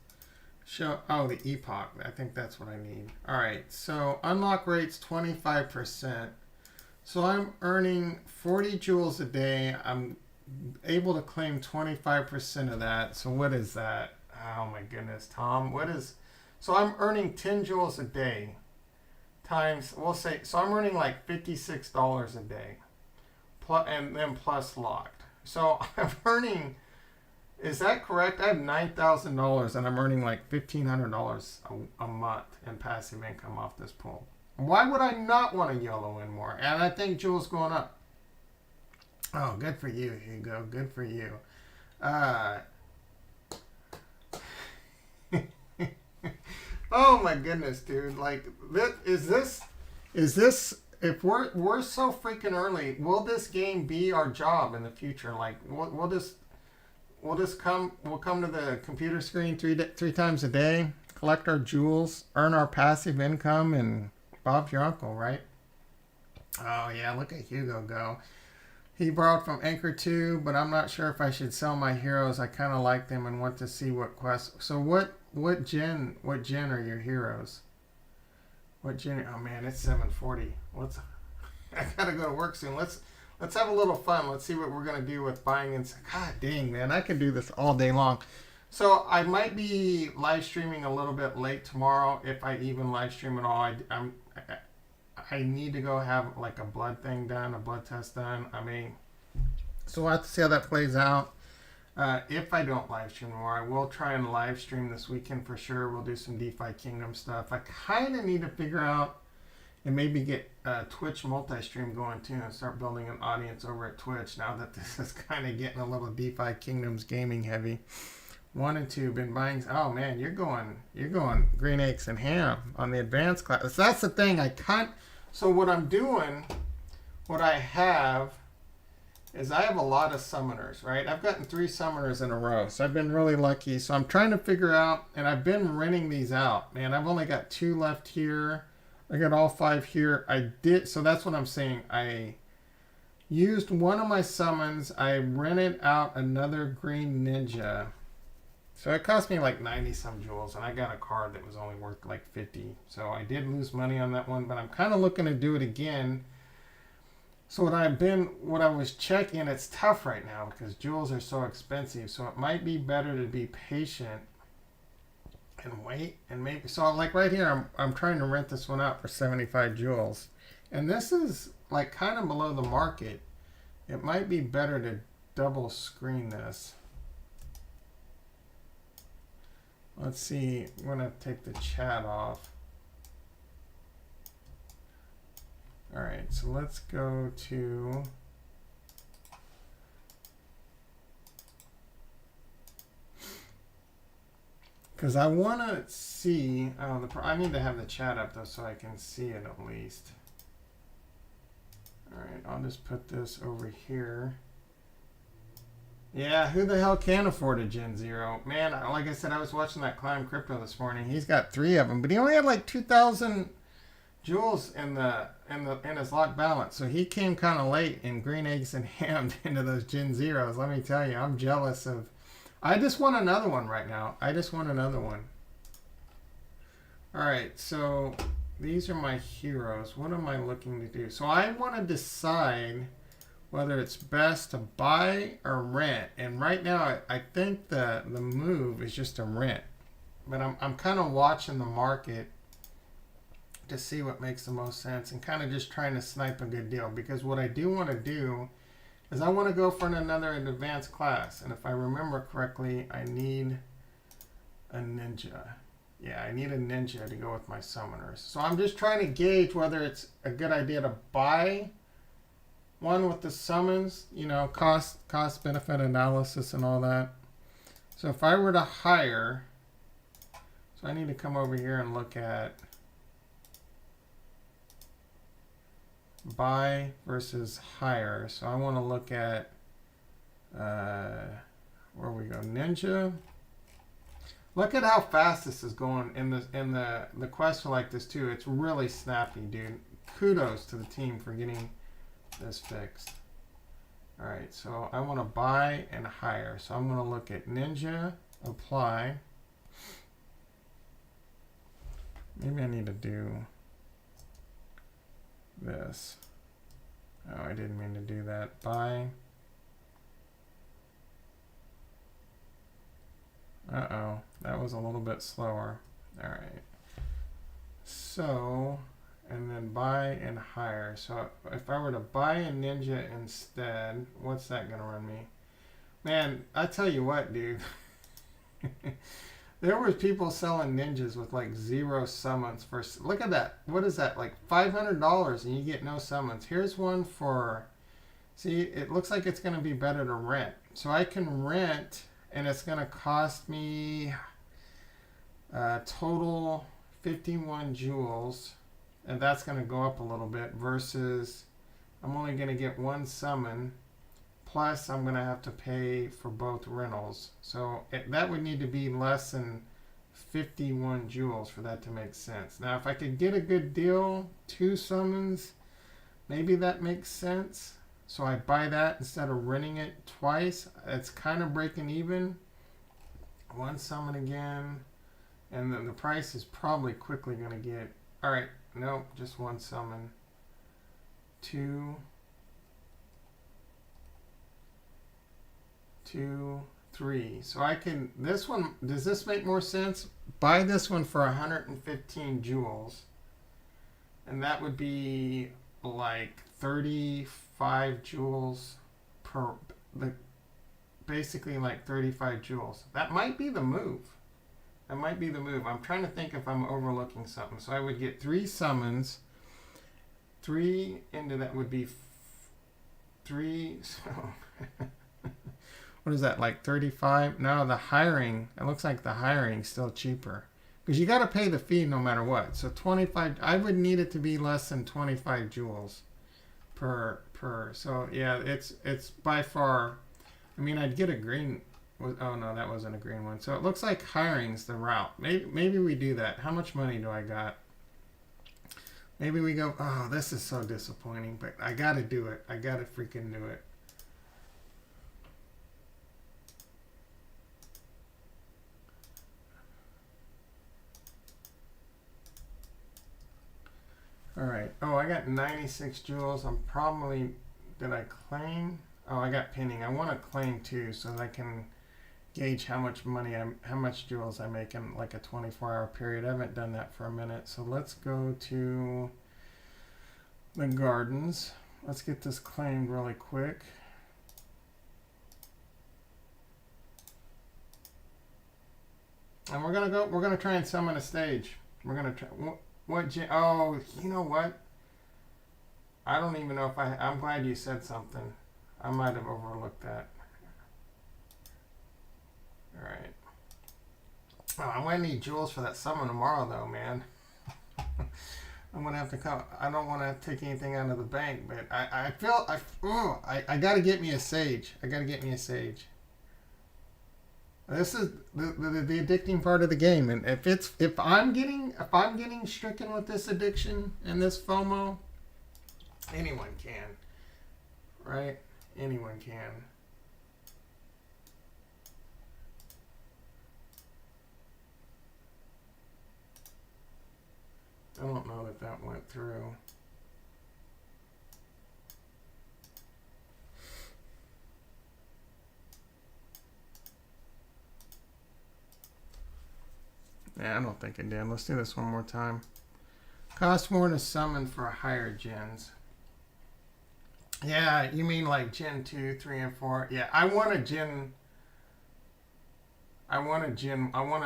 the Epoch. I think that's what I need. All right. So unlock rate's 25%. So I'm earning 40 jewels a day. I'm able to claim 25% of that. So what is that? Oh my goodness, Tom. So I'm earning 10 jewels a day times, so I'm earning like $56 a day. And then plus locked. So I'm earning, is that correct? I have $9,000 and I'm earning like $1,500 a month in passive income off this pool. Why would I not want to YOLO in more? And I think Jewel's going up. Oh, good for you, Hugo. Good for you. Oh my goodness, dude. Like, is this if we're so freaking early, will this game be our job in the future? Like, we'll come to the computer screen three times a day, collect our jewels, earn our passive income, and Bob's your uncle, right? Oh yeah, look at Hugo go. He borrowed from Anchor 2, but I'm not sure if I should sell my heroes. I kind of like them and want to see what quests. So what gen are your heroes? What gen? Oh man, it's 7:40. I gotta go to work soon. Let's have a little fun. Let's see what we're gonna do with buying and. God dang, man, I could do this all day long. So I might be live streaming a little bit late tomorrow, if I even live stream at all. I need to go have like a blood thing done, a blood test done. So we'll have to see how that plays out. If I don't live stream more, I will try and live stream this weekend for sure. We'll do some DeFi Kingdom stuff. I kind of need to figure out and maybe get Twitch multi-stream going too and start building an audience over at Twitch now that this is kind of getting a little DeFi Kingdoms gaming heavy. 1 and 2 been buying. Oh man, you're going green eggs and ham on the advanced class. So that's the thing. So what I'm doing, what I have is I have a lot of summoners, right? I've gotten 3 summoners in a row, so I've been really lucky. So I'm trying to figure out, and I've been renting these out. Man, I've only got 2 left here. I got all 5 here. So that's what I'm saying. I used one of my summons. I rented out another green ninja. So it cost me like 90 some jewels, and I got a card that was only worth like 50. So I did lose money on that one, but I'm kind of looking to do it again. So what I was checking, it's tough right now because jewels are so expensive. So it might be better to be patient and wait, and maybe, so like right here, I'm trying to rent this one out for 75 jewels, and this is like kind of below the market. It might be better to double screen this. Let's see, I'm gonna take the chat off. All right, so let's go to, because I want to see, I need to have the chat up though so I can see it at least. All right, I'll just put this over here. Yeah, who the hell can afford a Gen Zero? Man, like I said, I was watching that Climb Crypto this morning. He's got 3 of them, but he only had like 2,000 jewels in his locked balance. So he came kind of late in green eggs and ham into those Gen Zeros. Let me tell you, I'm jealous of. I just want another one right now. I just want another one. All right, so these are my heroes. What am I looking to do? So I want to decide whether it's best to buy or rent. And right now, I think the move is just to rent. But I'm kind of watching the market to see what makes the most sense and kind of just trying to snipe a good deal. Because what I do want to do is I want to go for another advanced class. And if I remember correctly, I need a ninja. Yeah, I need a ninja to go with my summoners. So I'm just trying to gauge whether it's a good idea to buy one with the summons, you know, cost benefit analysis and all that. So if I were to hire, so I need to come over here and look at buy versus hire. So I want to look at where we go, ninja. Look at how fast this is going in the quest for like this too. It's really snappy, dude. Kudos to the team for getting this fixed. All right, so I want to buy and hire. So I'm going to look at ninja, apply. Maybe I need to do this. Oh, I didn't mean to do that. Buy. Uh-oh, that was a little bit slower. All right. So, and then buy and hire. So if I were to buy a ninja instead, what's that going to run me? Man, I tell you what, dude. There was people selling ninjas with like 0 summons for, look at that. What is that? Like $500 and you get no summons. Here's one for, see, it looks like it's going to be better to rent. So I can rent and it's going to cost me total 51 jewels. And that's going to go up a little bit versus I'm only going to get 1 summon. Plus, I'm going to have to pay for both rentals. So that would need to be less than 51 jewels for that to make sense. Now, if I could get a good deal, 2 summons, maybe that makes sense. So I buy that instead of renting it twice. It's kind of breaking even. 1 summon again. And then the price is probably quickly going to get... All right, nope, just 1 summon. 2... 2, 3. So I can, this one, does this make more sense? Buy this one for 115 jewels. And that would be like 35 jewels per, basically like 35 jewels. That might be the move. That might be the move. I'm trying to think if I'm overlooking something. So I would get 3 summons. 3 into that would be 3, so... What is that, like 35? No, the hiring, it looks like the hiring's still cheaper. Because you got to pay the fee no matter what. So 25, I would need it to be less than 25 jewels per. So yeah, it's by far, I mean, I'd get a green, oh no, that wasn't a green one. So it looks like hiring's the route. Maybe we do that. How much money do I got? Maybe we go, oh, this is so disappointing, but I got to do it. I got to freaking do it. All right. Oh, I got 96 jewels. I'm probably, did I claim? Oh, I got pinning. I want to claim too, so that I can gauge how much money how much jewels I make in like a 24-hour period. I haven't done that for a minute. So let's go to the gardens. Let's get this claimed really quick. And we're gonna try and summon a stage. We're gonna try. Oh, you know what? I don't even know if I'm glad you said something. I might have overlooked that. All right. Oh, I'm gonna need jewels for that summon tomorrow, though, man. I'm gonna have to come. I don't want to take anything out of the bank, but I gotta get me a sage. I gotta get me a sage. This is the addicting part of the game, and if I'm getting stricken with this addiction and this FOMO, anyone can, right? Anyone can. I don't know that that went through. Yeah, I don't think it did. Let's do this one more time. Cost more to summon for higher gens. Yeah, you mean like Gen 2, 3, and 4? Yeah, I want to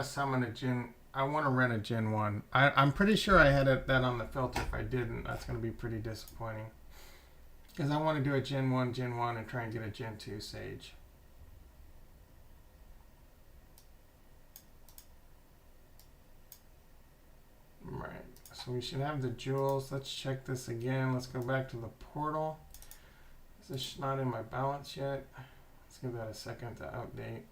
summon a Gen. I want to rent a Gen 1. I'm pretty sure I had that on the filter. If I didn't, that's going to be pretty disappointing. Because I want to do a Gen 1, and try and get a Gen 2 Sage. Right, so we should have the jewels. Let's check this again. Let's go back to the portal. Is this not in my balance yet? Let's give that a second to update.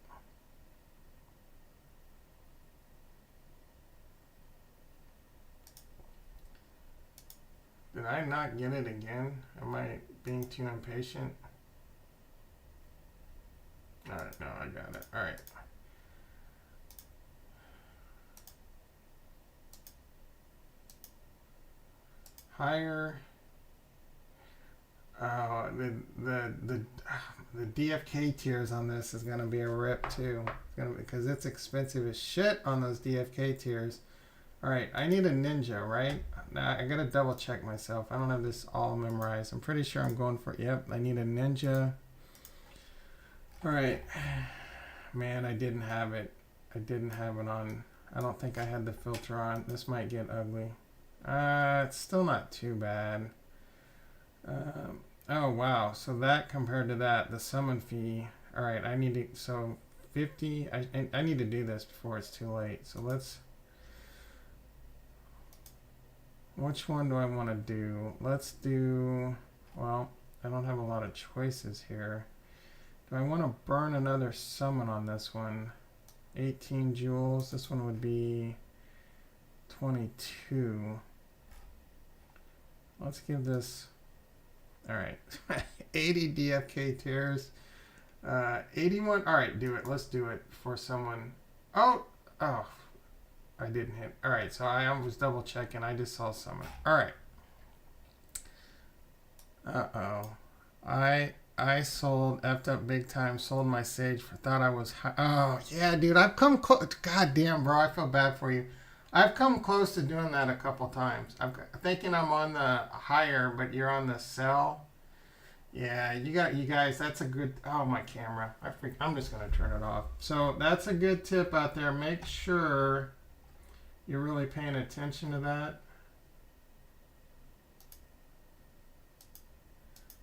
Did I not get it again? Am I being too impatient? Alright, no, I got it. Alright. Higher. The DFK tiers on this is gonna be a rip too. Because it's expensive as shit on those DFK tiers. Alright, I need a ninja, right? Now I gotta double check myself. I don't have this all memorized. I'm pretty sure I'm going for, yep, I need a ninja. Alright. Man, I didn't have it. I didn't have it on. I don't think I had the filter on. This might get ugly. It's still not too bad. Oh wow, so that compared to that, the summon fee. Alright, I need to, so 50, I need to do this before it's too late. So let's, which one do I want to do? Let's do, well, I don't have a lot of choices here. Do I want to burn another summon on this one? 18 jewels, this one would be 22. Let's give this, all right, 80 DFK tiers, 81, all right, do it. Let's do it for someone. Oh, I didn't hit. All right, so I was double checking. I just saw someone. All right. I sold, effed up big time, sold my sage for, thought I was high. Oh, yeah, dude, I've come close. God damn, bro, I feel bad for you. I've come close to doing that a couple times. I'm thinking I'm on the higher, but you're on the sell. Yeah, you guys, that's a good, oh, my camera. I'm just going to turn it off. So that's a good tip out there. Make sure you're really paying attention to that.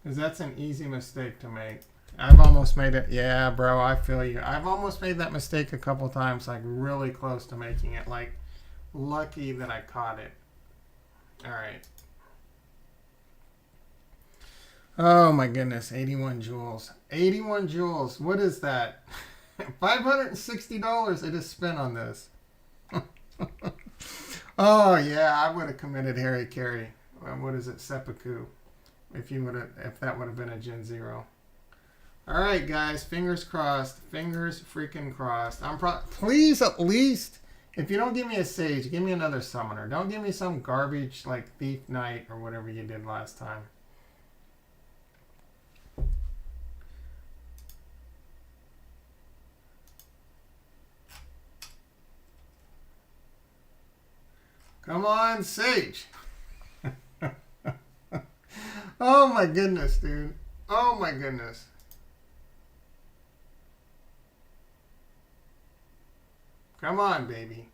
Because that's an easy mistake to make. I've almost made it. Yeah, bro, I feel you. I've almost made that mistake a couple times, like really close to making it. Like, lucky that I caught it. All right. Oh my goodness, 81 jewels. 81 jewels. What is that? $560 I just spent on this. Oh yeah, I would have committed Harry Carey. What is it, seppuku? If that would have been a Gen 0. All right, guys, fingers crossed. Fingers freaking crossed. Please at least If you don't give me a sage, give me another summoner. Don't give me some garbage like Thief Knight or whatever you did last time. Come on, Sage. Oh my goodness, dude. Oh my goodness. Come on, baby.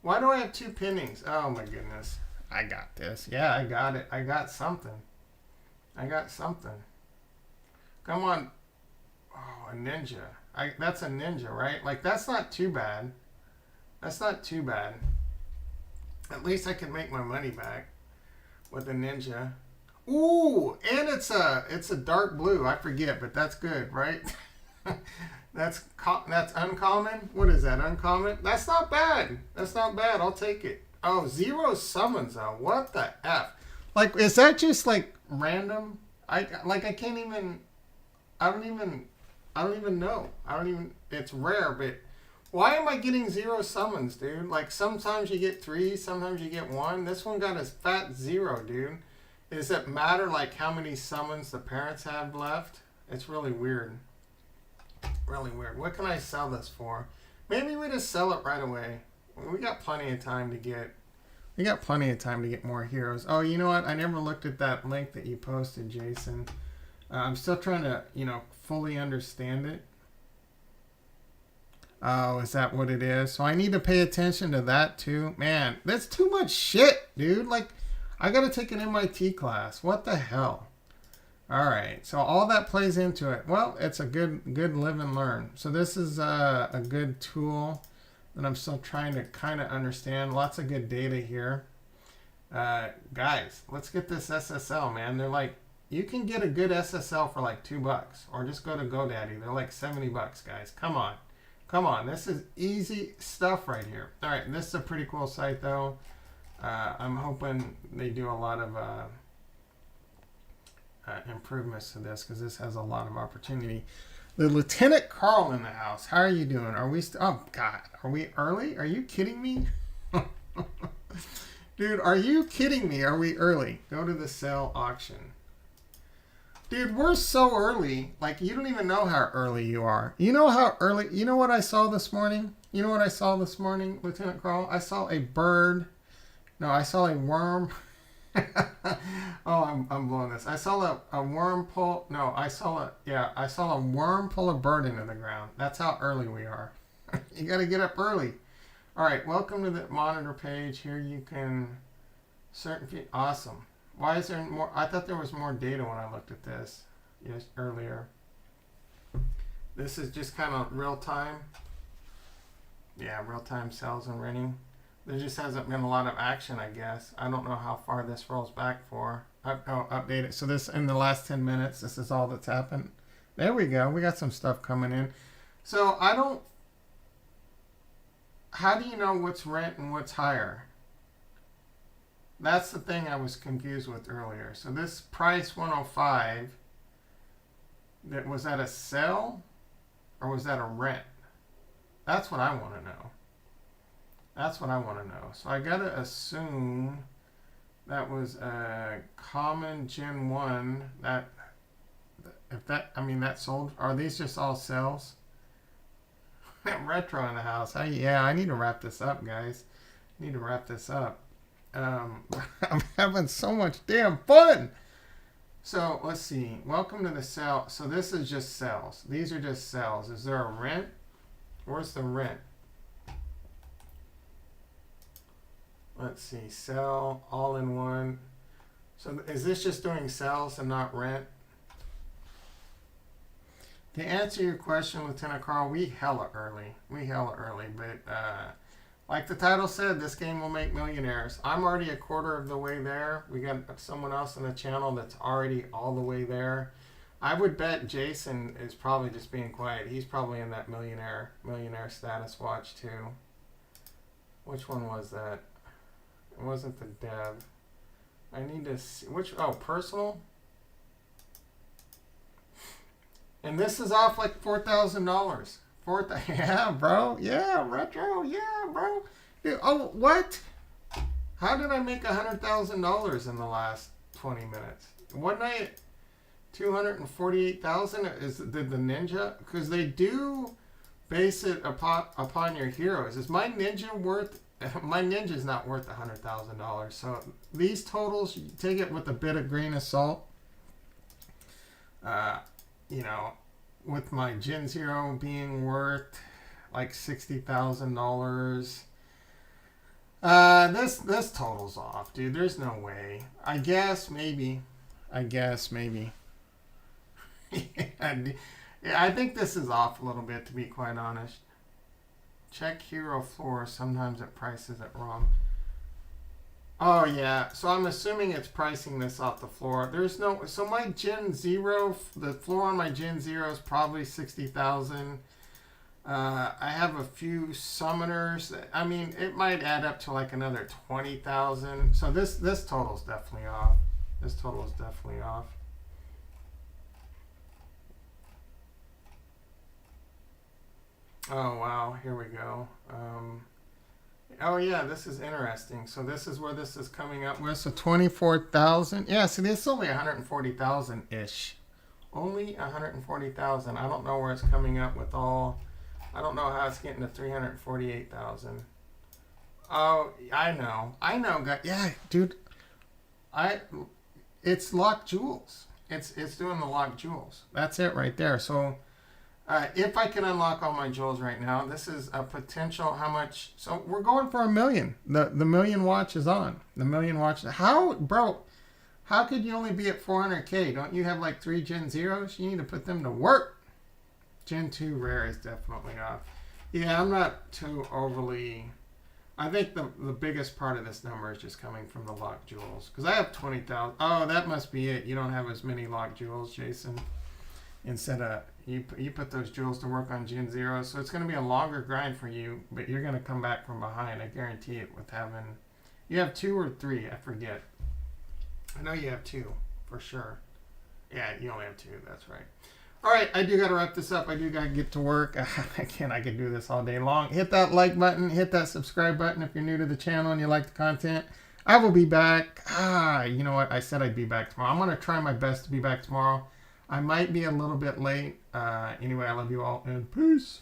Why do I have 2 pinnings? Oh my goodness. I got this. Yeah, I got it. I got something. I got something. Come on. Oh, a ninja. That's a ninja, right? Like, that's not too bad. That's not too bad. At least I can make my money back with a ninja. Ooh, and it's a dark blue. I forget, but that's good, right? that's uncommon. What is that? Uncommon? That's not bad. That's not bad. I'll take it. Oh, 0 summons though. What the F? Like, is that just like random? I can't even. I don't even know. It's rare, but why am I getting 0 summons, dude? Like, sometimes you get 3, sometimes you get 1. This one got a fat 0, dude. Does it matter, like, how many summons the parents have left? It's really weird. Really weird. What can I sell this for? Maybe we just sell it right away. We got plenty of time to get... We got plenty of time to get more heroes. Oh, you know what? I never looked at that link that you posted, Jason. I'm still trying to, fully understand it. Oh, is that what it is? So I need to pay attention to that too. Man, that's too much shit, dude. Like, I got to take an MIT class. What the hell? All right. So all that plays into it. Well, it's a good live and learn. So this is a good tool that I'm still trying to kind of understand. Lots of good data here. Guys, let's get this SSL, man. They're like, you can get a good SSL for like $2, or just go to GoDaddy. They're like $70, guys. Come on. Come on, this is easy stuff right here. All right, this is a pretty cool site, though. I'm hoping they do a lot of improvements to this, because this has a lot of opportunity. The Lieutenant Carl in the house. How are you doing? Are we oh, God. Are we early? Are you kidding me? Dude, are you kidding me? Are we early? Go to the sell auction. Dude, we're so early. Like, you don't even know how early you are. You know how early... You know what I saw this morning? You know what I saw this morning, Lieutenant Carl? I saw a bird. No, I saw a worm. Oh, I'm blowing this. I saw a worm pull... No, I saw a worm pull a bird into the ground. That's how early we are. You got to get up early. All right, welcome to the monitor page. Here you can... Awesome. Why is there more? I thought there was more data when I looked at this earlier. This is just kind of real time. Yeah, real time sales and renting. There just hasn't been a lot of action, I guess. I don't know how far this rolls back for. Update it. So this, in the last 10 minutes, this is all that's happened. There we go. We got some stuff coming in. So how do you know what's rent and what's higher? That's the thing I was confused with earlier. So this price 105, was that a sell or was that a rent? That's what I want to know. That's what I want to know. So I got to assume that was a common Gen 1. That sold. Are these just all sells? Retro in the house. Yeah, I need to wrap this up, guys. Need to wrap this up. I'm having so much damn fun. So let's see. Welcome to the sell. So this is just sales. These are just sales. Is there a rent? Where's the rent? Let's see. Sell all in one. So is this just doing sales and not rent? To answer your question, Lieutenant Carl, we hella early. But like the title said, this game will make millionaires. I'm already a quarter of the way there. We got someone else on the channel that's already all the way there. I would bet Jason is probably just being quiet. He's probably in that millionaire status watch too. Which one was that? It wasn't the dev. I need to see personal. And this is off like $4,000. Fourth, yeah, bro. Yeah, retro. Yeah, bro. Dude, oh, what? How did I make $100,000 in the last 20 minutes? One night, 248,000 is the ninja, because they do base it upon your heroes. Is my ninja worth? My ninja's not worth $100,000. So these totals, you take it with a bit of grain of salt. You know, with my Gen Zero being worth like $60,000. This total's off, dude. There's no way. I guess maybe. Yeah, I think this is off a little bit, to be quite honest. Check hero floor. Sometimes it prices it wrong. Oh yeah, so I'm assuming it's pricing this off the floor. There's no, so my Gen Zero, the floor on my Gen Zero is probably 60,000. I have a few summoners. I mean, it might add up to like another 20,000. So this total's definitely off. This total is definitely off. Oh wow, here we go. Oh yeah, this is interesting. So this is where this is coming up with. So 24,000. Yeah, see, this is only 140,000 ish. Only 140,000. I don't know where it's coming up with all. I don't know how it's getting to 348,000. Oh, I know, guys. Yeah, dude. It's locked jewels. It's doing the locked jewels. That's it right there. So. If I can unlock all my jewels right now, this is a potential how much. So we're going for 1 million. The million watch is on. The million watch. How, bro? How could you only be at 400K? Don't you have like 3 Gen Zeros? You need to put them to work. Gen 2 rare is definitely off. Yeah, I'm not too overly. I think the biggest part of this number is just coming from the locked jewels. Because I have 20,000. Oh, that must be it. You don't have as many locked jewels, Jason. Instead of you put those jewels to work on Gen Zero, so it's going to be a longer grind for you, but you're going to come back from behind. I guarantee it. With having, you have 2 or 3, I forget. I know you have 2 for sure. Yeah, you only have 2. That's right. All right, I do got to wrap this up. I do got to get to work. I could do this all day long. Hit that like button. Hit that subscribe button if you're new to the channel and you like the content. I will be back. You know what? I said I'd be back tomorrow. I'm going to try my best to be back tomorrow. I might be a little bit late. Anyway, I love you all and peace.